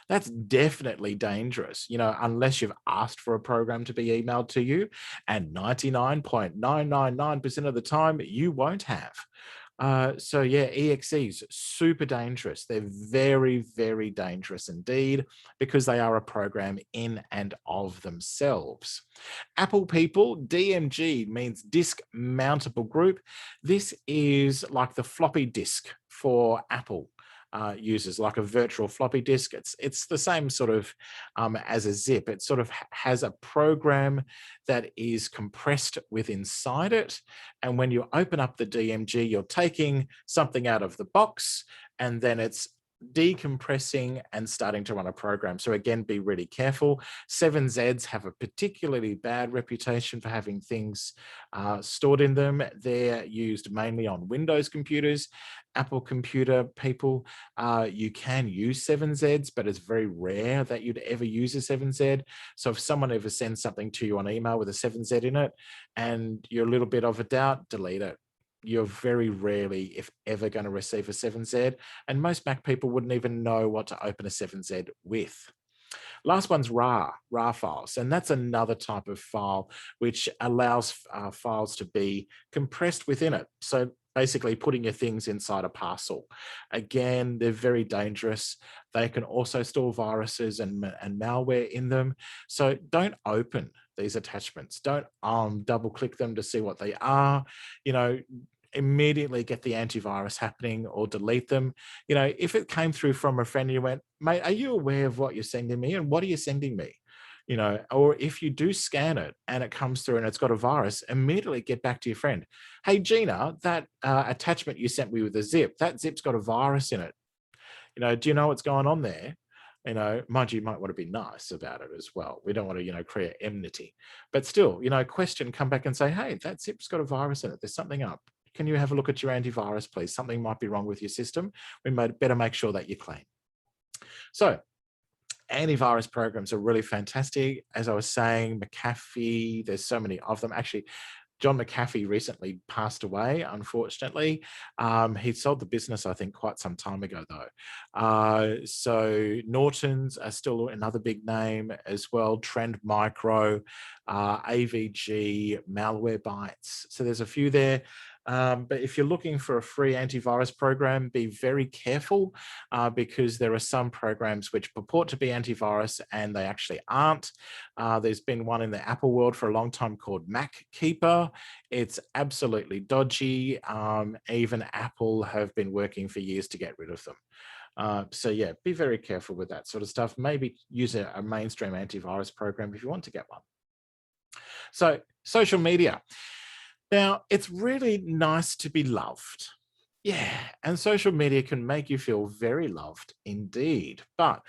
That's definitely dangerous, unless you've asked for a program to be emailed to you, and 99.999% of the time you won't have. So yeah, EXEs, super dangerous. They're very, very dangerous indeed, because they are a program in and of themselves. Apple people, DMG means disk mountable group. This is like the floppy disk for Apple users, like a virtual floppy disk. It's the same sort of as a zip. It sort of has a program that is compressed within inside it. And when you open up the DMG, you're taking something out of the box, and then it's decompressing and starting to run a program. So again, be really careful. 7Zs have a particularly bad reputation for having things stored in them. They're used mainly on Windows computers. Apple computer people, you can use 7Zs, but it's very rare that you'd ever use a 7Z. So if someone ever sends something to you on email with a 7Z in it and you're a little bit of a doubt, delete it. You're very rarely, if ever, going to receive a 7Z. And most Mac people wouldn't even know what to open a 7Z with. Last one's RAR files. And that's another type of file which allows files to be compressed within it. So basically putting your things inside a parcel. Again, they're very dangerous. They can also store viruses and malware in them. So don't open these attachments. Don't double click them to see what they are. Immediately get the antivirus happening or delete them. If it came through from a friend and you went, mate, are you aware of what you're sending me? And what are you sending me? Or if you do scan it and it comes through and it's got a virus, immediately get back to your friend. Hey, Gina, that attachment you sent me with a zip, that zip's got a virus in it. Do you know what's going on there? Mind you might want to be nice about it as well. We don't want to, create enmity. But still, question, come back and say, hey, that zip's got a virus in it. There's something up. Can you have a look at your antivirus, please? Something might be wrong with your system. We better make sure that you're clean. So antivirus programs are really fantastic. As I was saying, McAfee, there's so many of them. Actually, John McAfee recently passed away, unfortunately. He sold the business, I think, quite some time ago, though. So Norton's are still another big name as well. Trend Micro, AVG, Malwarebytes. So there's a few there. But if you're looking for a free antivirus program, be very careful because there are some programs which purport to be antivirus and they actually aren't. There's been one in the Apple world for a long time called MacKeeper. It's absolutely dodgy. Even Apple have been working for years to get rid of them. So yeah, be very careful with that sort of stuff. Maybe use a mainstream antivirus program if you want to get one. So social media. Now, it's really nice to be loved. Yeah, and social media can make you feel very loved indeed. But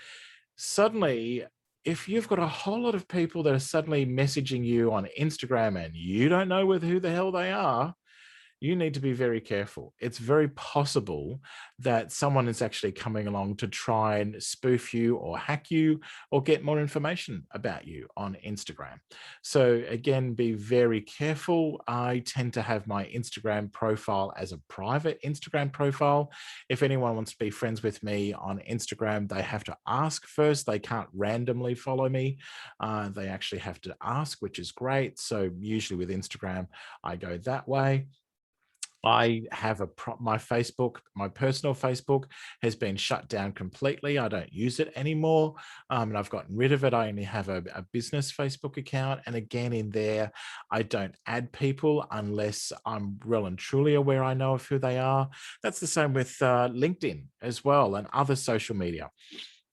suddenly, if you've got a whole lot of people that are suddenly messaging you on Instagram and you don't know who the hell they are, you need to be very careful. It's very possible that someone is actually coming along to try and spoof you or hack you or get more information about you on Instagram. So again, be very careful. I tend to have my Instagram profile as a private Instagram profile. If anyone wants to be friends with me on Instagram, they have to ask first. They can't randomly follow me. They actually have to ask, which is great. So usually with Instagram, I go that way. I have my Facebook, my personal Facebook has been shut down completely. I don't use it anymore, and I've gotten rid of it. I only have a business Facebook account, and again, in there, I don't add people unless I'm well and truly aware I know of who they are. That's the same with LinkedIn as well and other social media.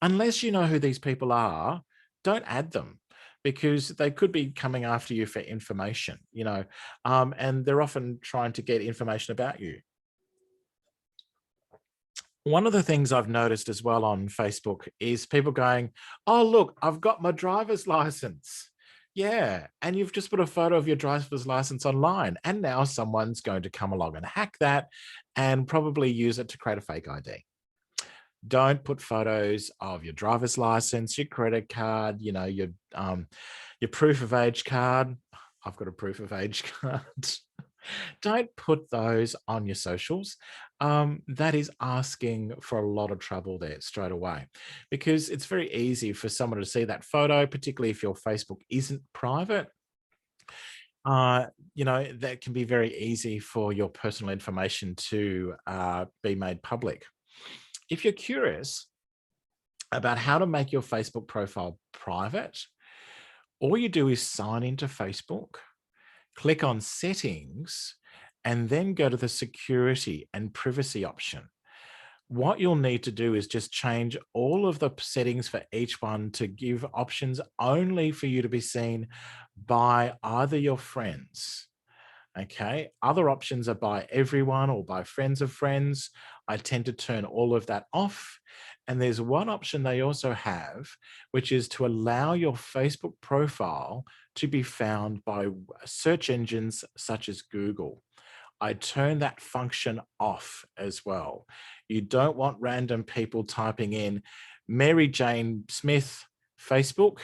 Unless you know who these people are, don't add them because they could be coming after you for information, and they're often trying to get information about you. One of the things I've noticed as well on Facebook is people going, "Oh, look, I've got my driver's license." Yeah, and you've just put a photo of your driver's license online, and now someone's going to come along and hack that and probably use it to create a fake ID. Don't put photos of your driver's license, your credit card, your proof of age card. I've got a proof of age card. Don't put those on your socials. That is asking for a lot of trouble there straight away, because it's very easy for someone to see that photo, particularly if your Facebook isn't private. That can be very easy for your personal information to be made public. If you're curious about how to make your Facebook profile private, all you do is sign into Facebook, click on settings, and then go to the security and privacy option. What you'll need to do is just change all of the settings for each one to give options only for you to be seen by either your friends. Okay. Other options are by everyone or by friends of friends. I tend to turn all of that off. And there's one option they also have, which is to allow your Facebook profile to be found by search engines such as Google. I turn that function off as well. You don't want random people typing in Mary Jane Smith Facebook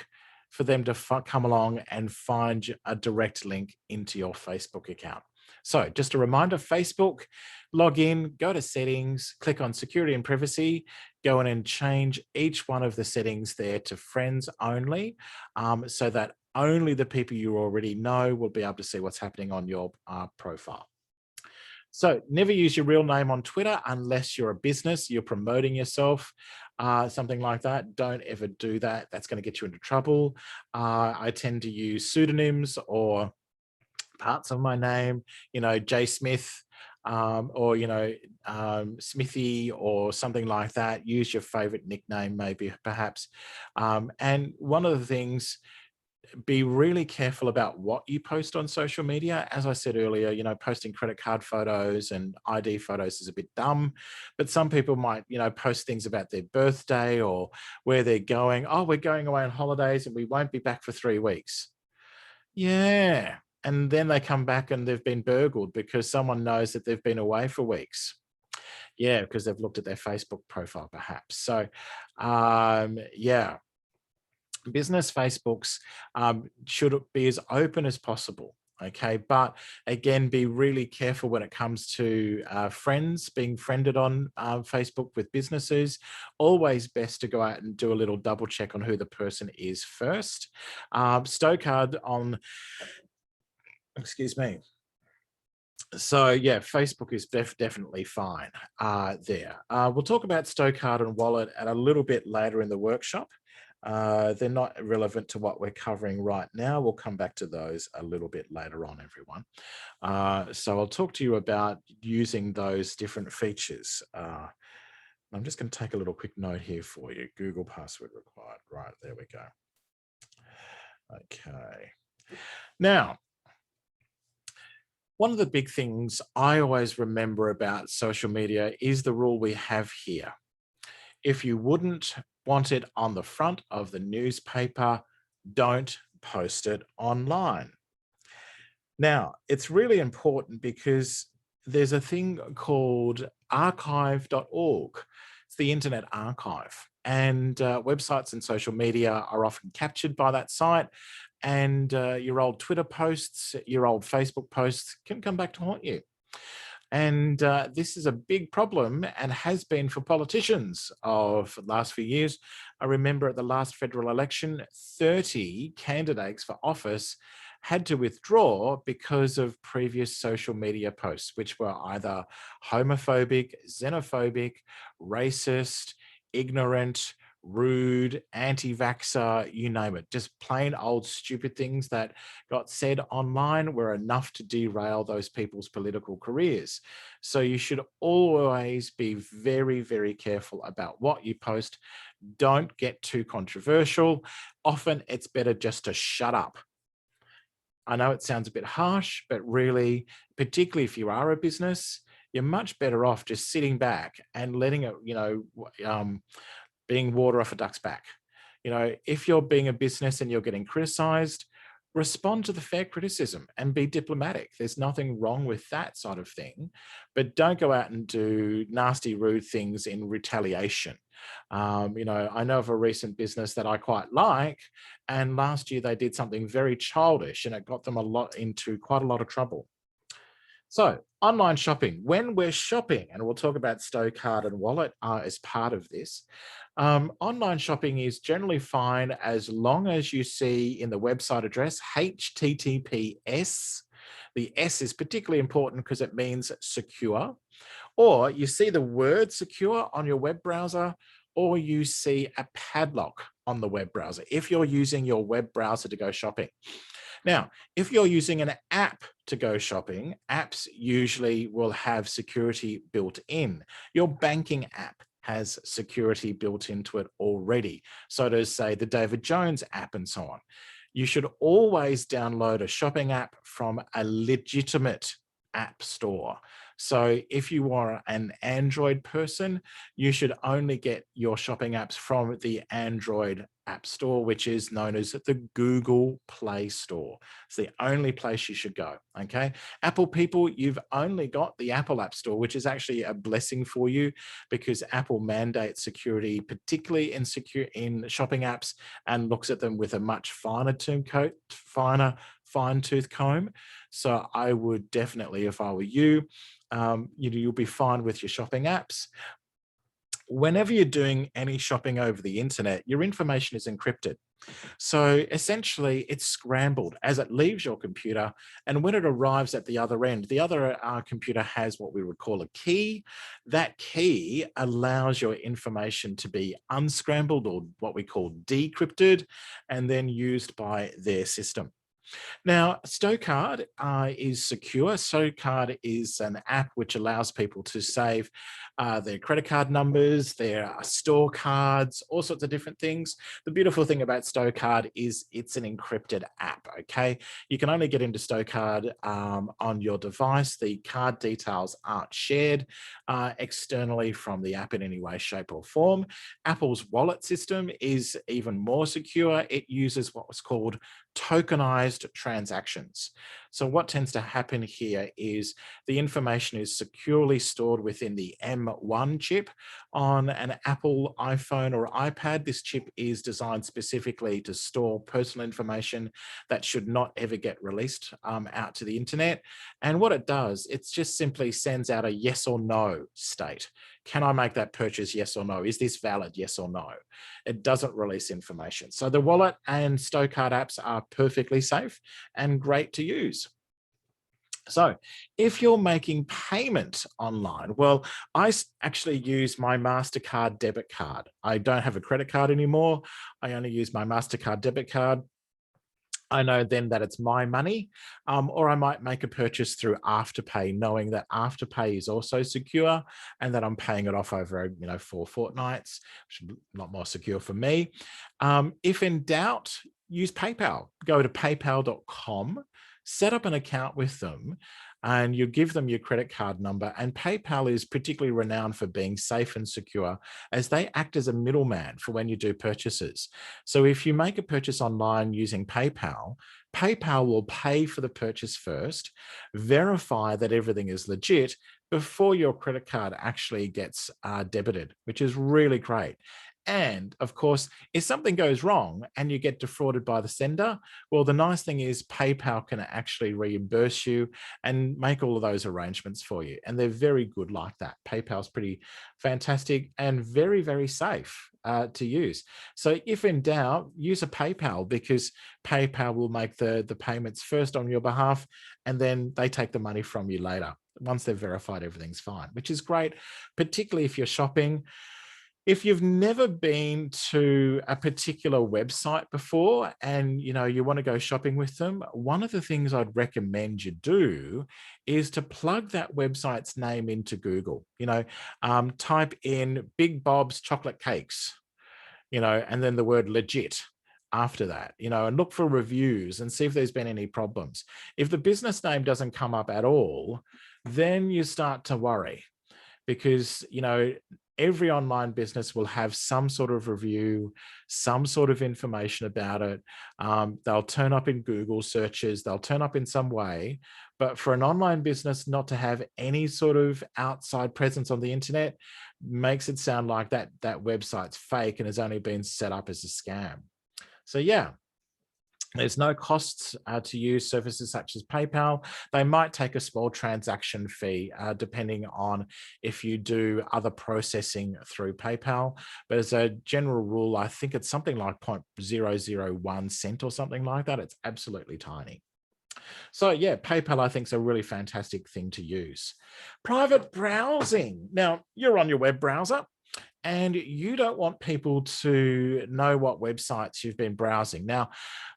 for them to come along and find a direct link into your Facebook account. So just a reminder, Facebook, log in, go to settings, click on security and privacy, go in and change each one of the settings there to friends only, so that only the people you already know will be able to see what's happening on your profile. So never use your real name on Twitter unless you're a business, you're promoting yourself, something like that. Don't ever do that. That's going to get you into trouble. I tend to use pseudonyms or parts of my name, J Smith, or, Smithy or something like that. Use your favorite nickname, maybe, perhaps. And one of the things, be really careful about what you post on social media. As I said earlier, posting credit card photos and ID photos is a bit dumb, but some people might, post things about their birthday or where they're going. Oh, we're going away on holidays and we won't be back for 3 weeks. Yeah. And then they come back and they've been burgled because someone knows that they've been away for weeks. Yeah, because they've looked at their Facebook profile, perhaps. So, yeah, business Facebooks should be as open as possible. Okay, but again, be really careful when it comes to friends being friended on Facebook with businesses. Always best to go out and do a little double check on who the person is first. Stokard on, excuse me. So yeah, Facebook is definitely fine there. We'll talk about Stokard and Wallet at a little bit later in the workshop. They're not relevant to what we're covering right now. We'll come back to those a little bit later on, everyone. So I'll talk to you about using those different features. I'm just going to take a little quick note here for you. Google password required. Right, there we go. Okay. Now, One of the big things I always remember about social media is the rule we have here. If you wouldn't want it on the front of the newspaper, don't post it online. Now, it's really important because there's a thing called archive.org. It's the Internet Archive. And websites and social media are often captured by that site. And your old Twitter posts, your old Facebook posts can come back to haunt you. And this is a big problem and has been for politicians of the last few years. I remember at the last federal election, 30 candidates for office had to withdraw because of previous social media posts, which were either homophobic, xenophobic, racist, ignorant, rude, anti-vaxxer, you name it, just plain old stupid things that got said online were enough to derail those people's political careers. So you should always be very, very careful about what you post. Don't get too controversial. Often it's better just to shut up. I know it sounds a bit harsh, but really, particularly if you are a business, you're much better off just sitting back and letting it, being water off a duck's back. If you're being a business and you're getting criticized, respond to the fair criticism and be diplomatic. There's nothing wrong with that sort of thing, but don't go out and do nasty, rude things in retaliation. I know of a recent business that I quite like, and last year they did something very childish and it got them into quite a lot of trouble. So online shopping, when we're shopping, and we'll talk about Stow Card and Wallet as part of this, online shopping is generally fine as long as you see in the website address HTTPS. The S is particularly important because it means secure, or you see the word secure on your web browser, or you see a padlock on the web browser if you're using your web browser to go shopping. Now, if you're using an app to go shopping, apps usually will have security built in. Your banking app has security built into it already. So does, say, the David Jones app and so on. You should always download a shopping app from a legitimate app store. So if you are an Android person, you should only get your shopping apps from the Android App Store, which is known as the Google Play Store. It's the only place you should go, okay? Apple people, you've only got the Apple App Store, which is actually a blessing for you because Apple mandates security, particularly in shopping apps, and looks at them with a much fine-tooth comb. So I would definitely, if I were you, you'll be fine with your shopping apps. Whenever you're doing any shopping over the internet, your information is encrypted. So essentially, it's scrambled as it leaves your computer. And when it arrives at the other end, the other computer has what we would call a key. That key allows your information to be unscrambled, or what we call decrypted, and then used by their system. Now, Stowcard is secure. Stowcard is an app which allows people to save their credit card numbers, their store cards, all sorts of different things. The beautiful thing about Stowcard is it's an encrypted app, okay? You can only get into Stowcard on your device. The card details aren't shared externally from the app in any way, shape or form. Apple's wallet system is even more secure. It uses what was called tokenized transactions. So what tends to happen here is the information is securely stored within the M1 chip on an Apple iPhone or iPad. This chip is designed specifically to store personal information that should not ever get released out to the internet. And what it does, it just simply sends out a yes or no state. Can I make that purchase? Yes or no. Is this valid? Yes or no. It doesn't release information. So the wallet and Stowcard apps are perfectly safe and great to use. So if you're making payment online, well, I actually use my MasterCard debit card. I don't have a credit card anymore. I only use my MasterCard debit card. I know then that it's my money, or I might make a purchase through Afterpay, knowing that Afterpay is also secure and that I'm paying it off over, 4 fortnights, which is a lot more secure for me. If in doubt, use PayPal. Go to paypal.com, set up an account with them. and you give them your credit card number. And PayPal is particularly renowned for being safe and secure, as they act as a middleman for when you do purchases. So if you make a purchase online using PayPal, PayPal will pay for the purchase first, verify that everything is legit before your credit card actually gets debited, which is really great. And of course, if something goes wrong and you get defrauded by the sender, well, the nice thing is PayPal can actually reimburse you and make all of those arrangements for you. And they're very good like that. PayPal's pretty fantastic and very, very safe to use. So if in doubt, use a PayPal, because PayPal will make the payments first on your behalf, and then they take the money from you later once they've verified everything's fine, which is great, particularly if you're shopping. If you've never been to a particular website before and you want to go shopping with them, one of the things I'd recommend you do is to plug that website's name into Google. Type in Big Bob's chocolate cakes, and then the word legit after that, and look for reviews and see if there's been any problems. If the business name doesn't come up at all, then you start to worry, because every online business will have some sort of review, some sort of information about it. They'll turn up in Google searches, they'll turn up in some way. But for an online business not to have any sort of outside presence on the internet makes it sound like that website's fake and has only been set up as a scam. So yeah, there's no costs to use services such as PayPal. They might take a small transaction fee, depending on if you do other processing through PayPal. But as a general rule, I think it's something like 0.001 cent or something like that. It's absolutely tiny. So yeah, PayPal, I think, is a really fantastic thing to use. Private browsing. Now, you're on your web browser, and you don't want people to know what websites you've been browsing. Now,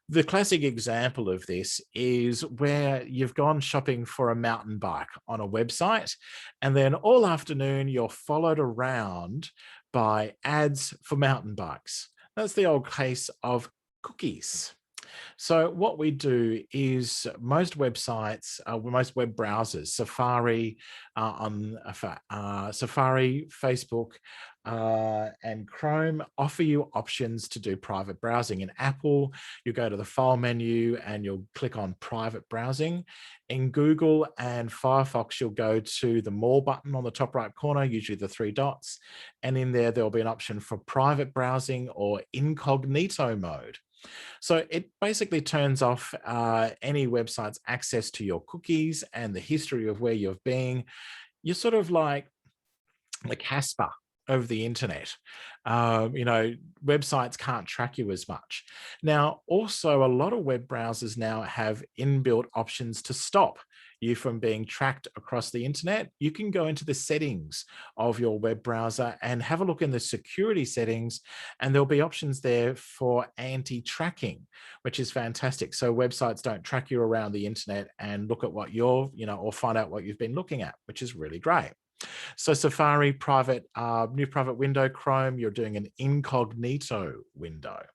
the classic example of this is where you've gone shopping for a mountain bike on a website, and then all afternoon you're followed around by ads for mountain bikes. That's the old case of cookies. So what we do is most websites, most web browsers, Safari, Safari, Facebook, and Chrome offer you options to do private browsing. In Apple, you go to the file menu and you'll click on private browsing. In Google and Firefox, you'll go to the more button on the top right corner, usually the 3 dots. And in there'll be an option for private browsing or incognito mode. So it basically turns off any website's access to your cookies and the history of where you've been. You're sort of like Casper of the internet. Websites can't track you as much. Now, also, a lot of web browsers now have inbuilt options to stop you from being tracked across the internet. You can go into the settings of your web browser and have a look in the security settings, and there'll be options there for anti-tracking, which is fantastic. So websites don't track you around the internet and look at what you're, or find out what you've been looking at, which is really great. So Safari, new private window, Chrome, you're doing an incognito window.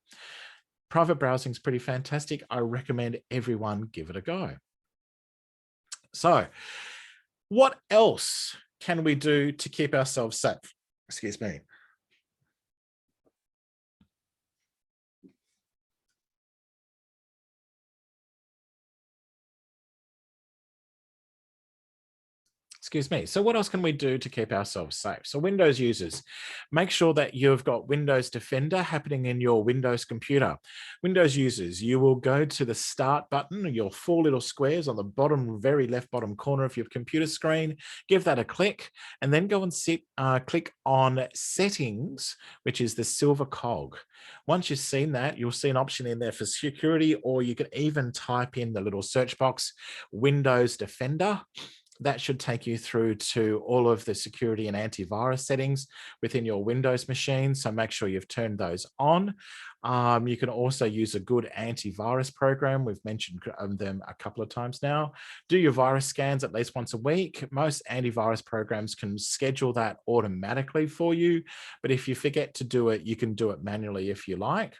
Private browsing is pretty fantastic. I recommend everyone give it a go. So what else can we do to keep ourselves safe? Excuse me. Excuse me. So what else can we do to keep ourselves safe? So Windows users, make sure that you've got Windows Defender happening in your Windows computer. Windows users, you will go to the Start button, your 4 little squares on the bottom, very left bottom corner of your computer screen. Give that a click, and then go and click on Settings, which is the silver cog. Once you've seen that, you'll see an option in there for security, or you can even type in the little search box, Windows Defender. That should take you through to all of the security and antivirus settings within your Windows machine. So make sure you've turned those on. You can also use a good antivirus program. We've mentioned them a couple of times now. Do your virus scans at least once a week. Most antivirus programs can schedule that automatically for you. But if you forget to do it, you can do it manually if you like.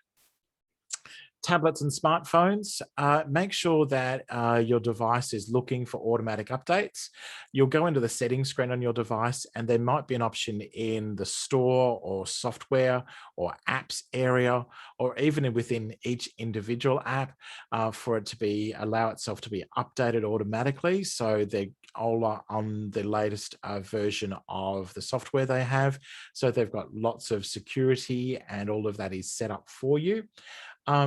Tablets and smartphones, make sure that your device is looking for automatic updates. You'll go into the settings screen on your device, and there might be an option in the store or software or apps area, or even within each individual app, for it to be allow itself to be updated automatically. So they're all on the latest version of the software they have. So they've got lots of security and all of that is set up for you.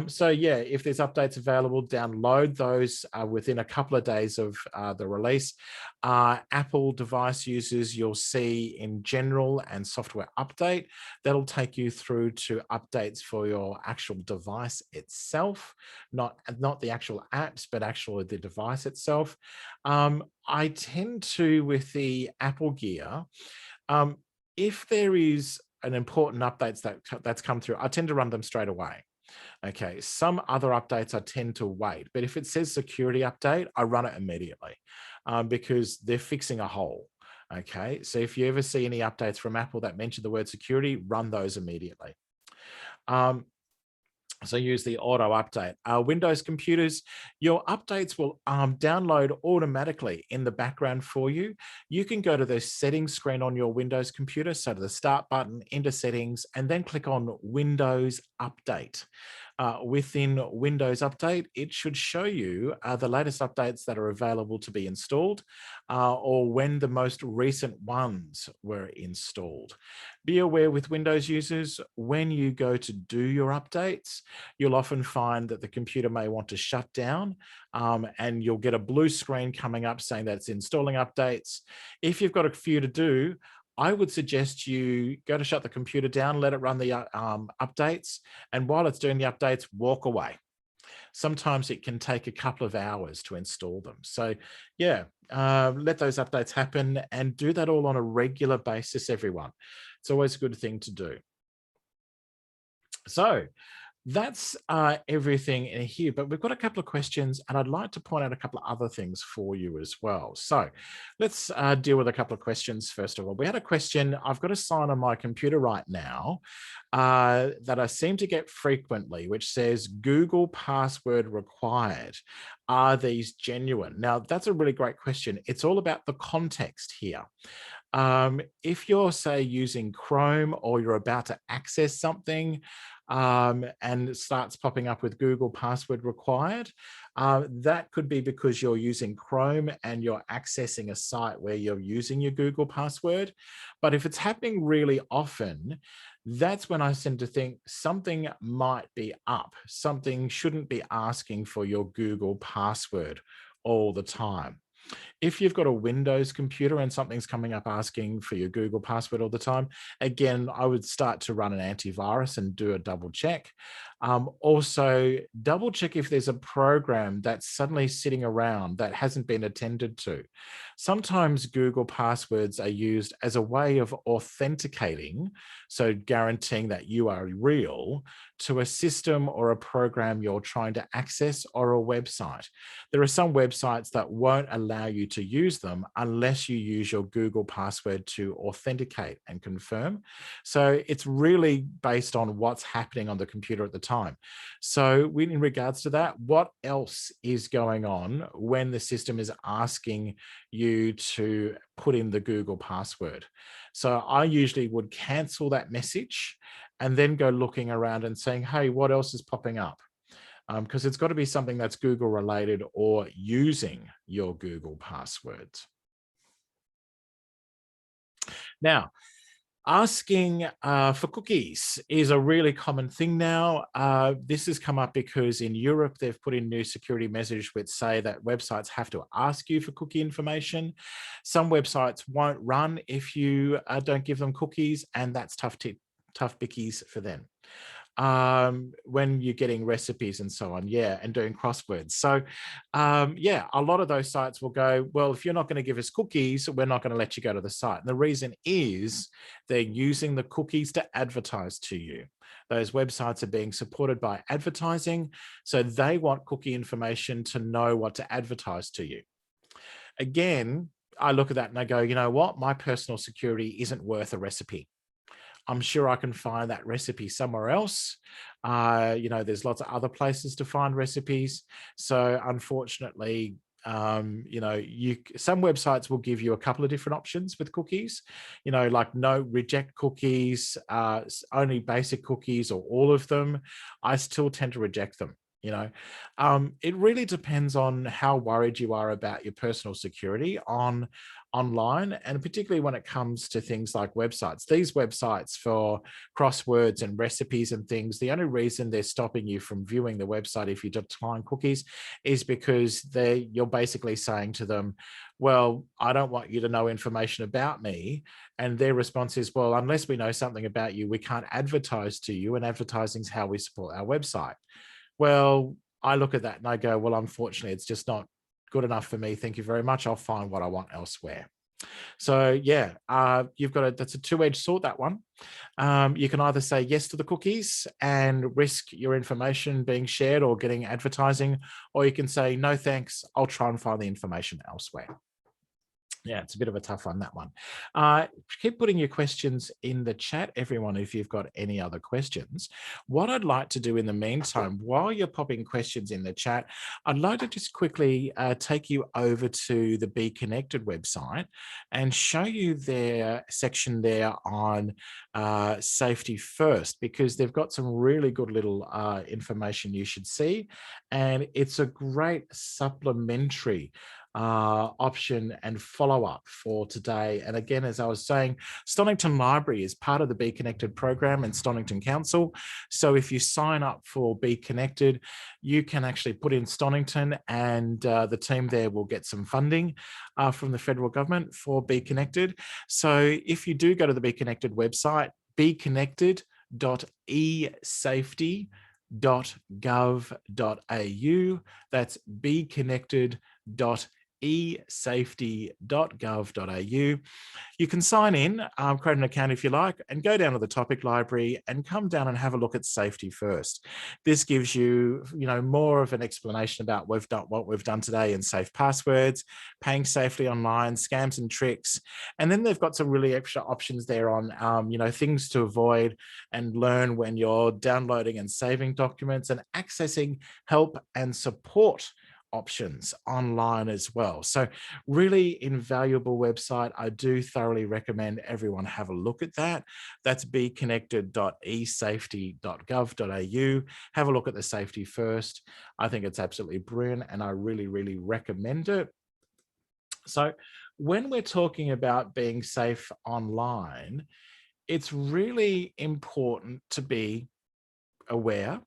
So yeah, if there's updates available, download those within a couple of days of the release. Apple device users, you'll see in general and software update, that'll take you through to updates for your actual device itself, not the actual apps, but actually the device itself. I tend to, with the Apple gear, if there is an important updates that's come through, I tend to run them straight away. Okay, some other updates I tend to wait, but if it says security update, I run it immediately because they're fixing a hole. Okay, so if you ever see any updates from Apple that mention the word security, run those immediately. So use the auto update. Windows computers, your updates will download automatically in the background for you. You can go to the settings screen on your Windows computer, so to the start button, into settings, and then click on Windows Update. Within Windows Update, it should show you the latest updates that are available to be installed or when the most recent ones were installed. Be aware with Windows users, when you go to do your updates, you'll often find that the computer may want to shut down and you'll get a blue screen coming up saying that it's installing updates. If you've got a few to do, I would suggest you go to shut the computer down, let it run the updates, and while it's doing the updates, walk away. Sometimes it can take a couple of hours to install them. So yeah, let those updates happen and do that all on a regular basis, everyone. It's always a good thing to do. So that's everything in here, but we've got a couple of questions and I'd like to point out a couple of other things for you as well. So let's deal with a couple of questions. First of all, we had a question. I've got a sign on my computer right now that I seem to get frequently, which says Google password required. Are these genuine? Now, that's a really great question. It's all about the context here. If you're, say, using Chrome or you're about to access something and it starts popping up with Google password required, that could be because you're using Chrome and you're accessing a site where you're using your Google password. But if it's happening really often, that's when I tend to think something might be up. Something shouldn't be asking for your Google password all the time. If you've got a Windows computer and something's coming up asking for your Google password all the time, again, I would start to run an antivirus and do a double check. Also, double check if there's a program that's suddenly sitting around that hasn't been attended to. Sometimes Google passwords are used as a way of authenticating, so guaranteeing that you are real, to a system or a program you're trying to access or a website. There are some websites that won't allow you to use them unless you use your Google password to authenticate and confirm. So it's really based on what's happening on the computer at the time. So in regards to that, what else is going on when the system is asking you to put in the Google password? So I usually would cancel that message and then go looking around and saying, hey, what else is popping up? Because it's got to be something that's Google related or using your Google passwords. Now, asking for cookies is a really common thing now. This has come up because in Europe, they've put in new security measures which say that websites have to ask you for cookie information. Some websites won't run if you don't give them cookies, and that's tough bickies for them. When you're getting recipes and so on, yeah, and doing crosswords. So yeah, a lot of those sites will go, well, if you're not going to give us cookies, we're not going to let you go to the site. And the reason is they're using the cookies to advertise to you. Those websites are being supported by advertising, so they want cookie information to know what to advertise to you. Again, I look at that and I go, you know what? My personal security isn't worth a recipe. I'm sure I can find that recipe somewhere else. There's lots of other places to find recipes. So unfortunately, some websites will give you a couple of different options with cookies, like no reject cookies, only basic cookies, or all of them. I still tend to reject them. It really depends on how worried you are about your personal security online, and particularly when it comes to things like websites. These websites for crosswords and recipes and things, the only reason they're stopping you from viewing the website if you decline cookies is because you're basically saying to them, well, I don't want you to know information about me. And their response is, well, unless we know something about you, we can't advertise to you, and advertising is how we support our website. Well, I look at that and I go, well, unfortunately, it's just not good enough for me. Thank you very much. I'll find what I want elsewhere. So yeah, that's a two-edged sword, that one. You can either say yes to the cookies and risk your information being shared or getting advertising, or you can say, no, thanks, I'll try and find the information elsewhere. Yeah, it's a bit of a tough one, that one. Keep putting your questions in the chat, everyone, if you've got any other questions. What I'd like to do in the meantime, while you're popping questions in the chat, I'd like to just quickly take you over to the Be Connected website and show you their section there on safety first, because they've got some really good little information you should see. And it's a great supplementary option and follow-up for today. And again, as I was saying, Stonnington Library is part of the Be Connected program in Stonnington Council. So if you sign up for Be Connected, you can actually put in Stonnington, and the team there will get some funding from the federal government for Be Connected. So if you do go to the Be Connected website, beconnected.esafety.gov.au. That's beconnected.esafety.gov.au. You can sign in, create an account if you like, and go down to the topic library and come down and have a look at safety first. This gives you, more of an explanation about what we've done today in safe passwords, paying safely online, scams and tricks. And then they've got some really extra options there on, things to avoid and learn when you're downloading and saving documents, and accessing help and support options online as well. So really invaluable website. I do thoroughly recommend everyone have a look at that. That's beconnected.esafety.gov.au. Have a look at the safety first. I think it's absolutely brilliant, and I really, really recommend it. So when we're talking about being safe online, it's really important to be aware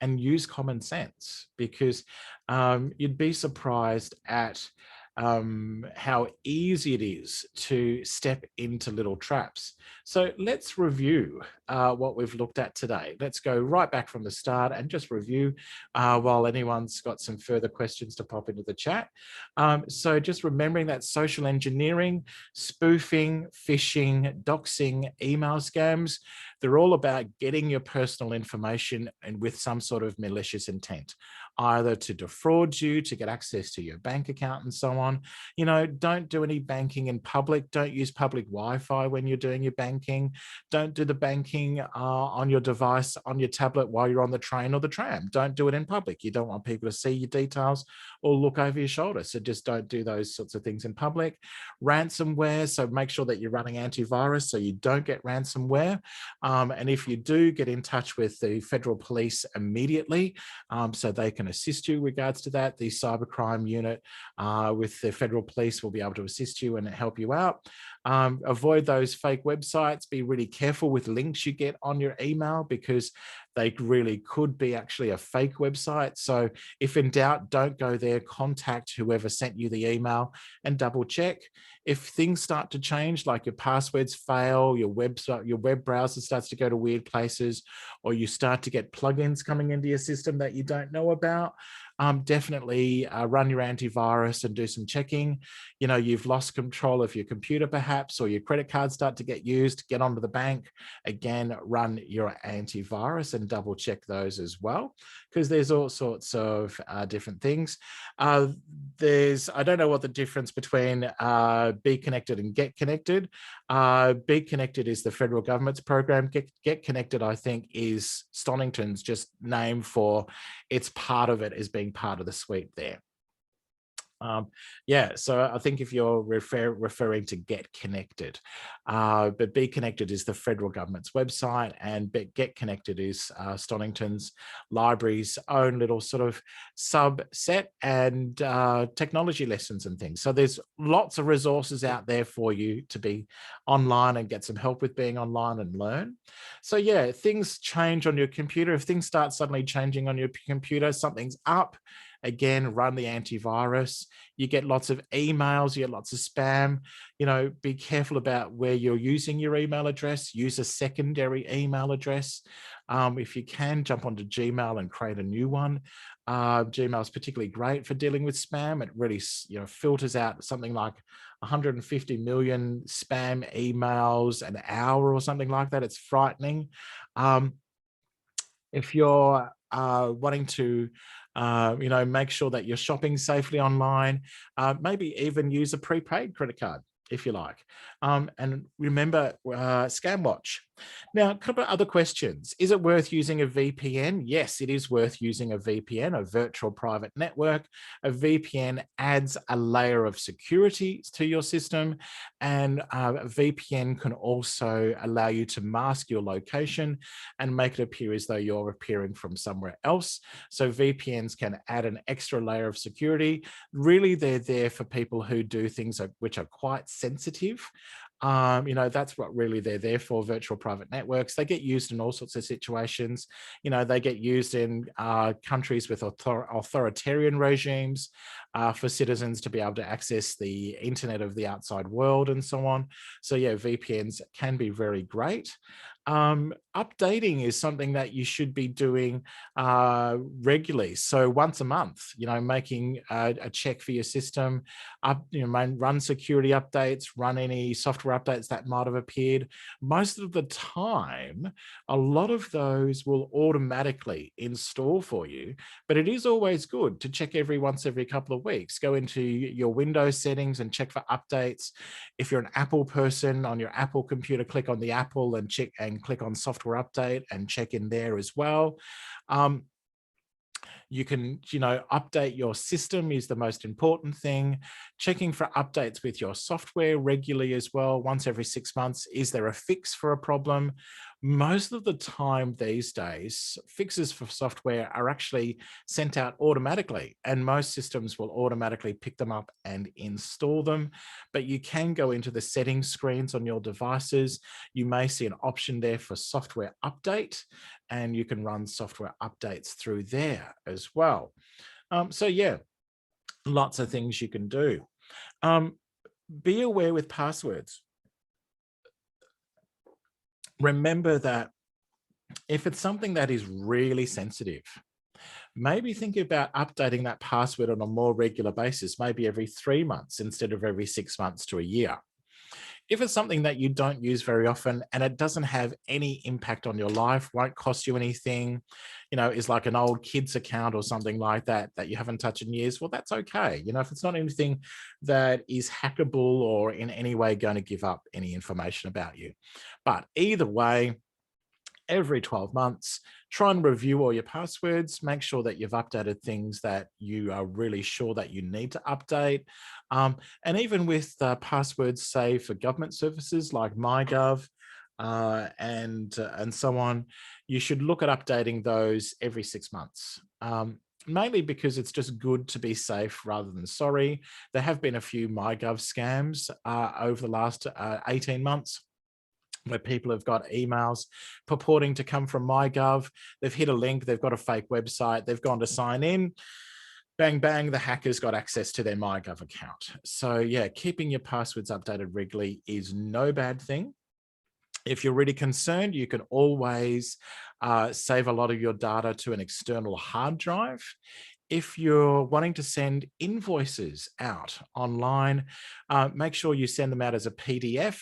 and use common sense, because you'd be surprised at how easy it is to step into little traps. So let's review what we've looked at today. Let's go right back from the start and just review while anyone's got some further questions to pop into the chat. So just remembering that social engineering, spoofing, phishing, doxing, email scams, they're all about getting your personal information and with some sort of malicious intent, either to defraud you, to get access to your bank account and so on. Don't do any banking in public. Don't use public Wi-Fi when you're doing your banking. Don't do the banking on your device, on your tablet while you're on the train or the tram. Don't do it in public. You don't want people to see your details or look over your shoulder. So just don't do those sorts of things in public. Ransomware. So make sure that you're running antivirus so you don't get ransomware. And if you do, get in touch with the federal police immediately so they can assist you in regards to that. The cybercrime unit with the federal police will be able to assist you and help you out. Avoid those fake websites. Be really careful with links you get on your email, because they really could be actually a fake website. So if in doubt, don't go there. Contact whoever sent you the email and double check. If things start to change, like your passwords fail, your web browser starts to go to weird places, or you start to get plugins coming into your system that you don't know about, definitely run your antivirus and do some checking. You know, you've lost control of your computer perhaps, or your credit card start to get used, get onto the bank. Again, run your antivirus and double check those as well, because there's all sorts of different things. I don't know what the difference between Be Connected and Get Connected. Be Connected is the federal government's program. Get Connected, I think, is Stonnington's just name for it's part of it as being part of the suite there. Yeah, so I think if you're referring to Get Connected, but Be Connected is the federal government's website, and Get Connected is Stonnington's library's own little sort of subset and technology lessons and things. So there's lots of resources out there for you to be online and get some help with being online and learn. So yeah, things change on your computer. If things start suddenly changing on your computer, something's up. Again, run the antivirus. You get lots of emails, you get lots of spam. You know, be careful about where you're using your email address. Use a secondary email address. If you can, jump onto Gmail and create a new one. Gmail is particularly great for dealing with spam. It really, filters out something like 150 million spam emails an hour or something like that. It's frightening. If you're wanting to make sure that you're shopping safely online, maybe even use a prepaid credit card if you like. And remember Scamwatch. Now, a couple of other questions. Is it worth using a VPN? Yes, it is worth using a VPN, a virtual private network. A VPN adds a layer of security to your system, and a VPN can also allow you to mask your location and make it appear as though you're appearing from somewhere else. So VPNs can add an extra layer of security. Really, they're there for people who do things which are quite sensitive. That's what really they're there for, virtual private networks. They get used in all sorts of situations. They get used in countries with authoritarian regimes for citizens to be able to access the internet of the outside world and so on. So yeah, VPNs can be very great. Updating is something that you should be doing regularly. So once a month, making a check for your system, run security updates, run any software updates that might have appeared. Most of the time, a lot of those will automatically install for you, but it is always good to check every couple of weeks. Go into your Windows settings and check for updates. If you're an Apple person, on your Apple computer, click on the Apple and click on software update and check in there as well. You can, update your system is the most important thing. Checking for updates with your software regularly as well, once every 6 months. Is there a fix for a problem? Most of the time these days, fixes for software are actually sent out automatically, and most systems will automatically pick them up and install them. But you can go into the settings screens on your devices. You may see an option there for software update, and you can run software updates through there as well. So yeah, lots of things you can do. Be aware with passwords. Remember that if it's something that is really sensitive, maybe think about updating that password on a more regular basis, maybe every 3 months instead of every 6 months to a year. If it's something that you don't use very often and it doesn't have any impact on your life, won't cost you anything, is like an old kid's account or something like that you haven't touched in years, well, that's okay. If it's not anything that is hackable or in any way going to give up any information about you. But either way, every 12 months, try and review all your passwords, make sure that you've updated things that you are really sure that you need to update. And even with passwords, say for government services like MyGov and so on, you should look at updating those every 6 months. Mainly because it's just good to be safe rather than sorry. There have been a few MyGov scams over the last 18 months. Where people have got emails purporting to come from MyGov. They've hit a link, they've got a fake website, they've gone to sign in, bang, bang, the hackers got access to their MyGov account. So yeah, keeping your passwords updated regularly is no bad thing. If you're really concerned, you can always save a lot of your data to an external hard drive. if you're wanting to send invoices out online, make sure you send them out as a PDF,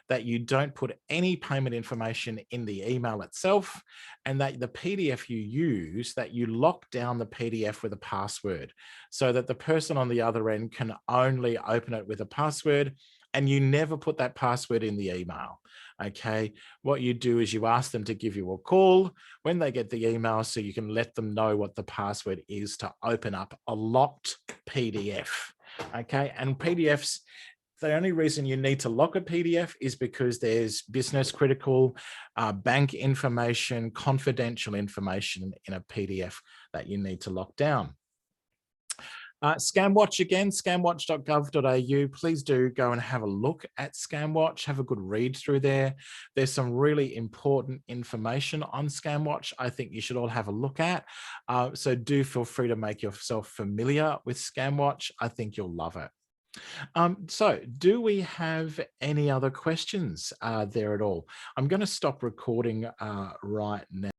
that you don't put any payment information in the email itself, and that the PDF you use, that you lock down the PDF with a password so that the person on the other end can only open it with a password, and you never put that password in the email. Okay. What you do is you ask them to give you a call when they get the email so you can let them know what the password is to open up a locked PDF. Okay. And PDFs, the only reason you need to lock a PDF is because there's business critical, bank information, confidential information in a PDF that you need to lock down. Scamwatch again, scamwatch.gov.au. Please do go and have a look at Scamwatch, have a good read through there. There's some really important information on Scamwatch I think you should all have a look at. So do feel free to make yourself familiar with Scamwatch. I think you'll love it. So do we have any other questions there at all? I'm going to stop recording right now.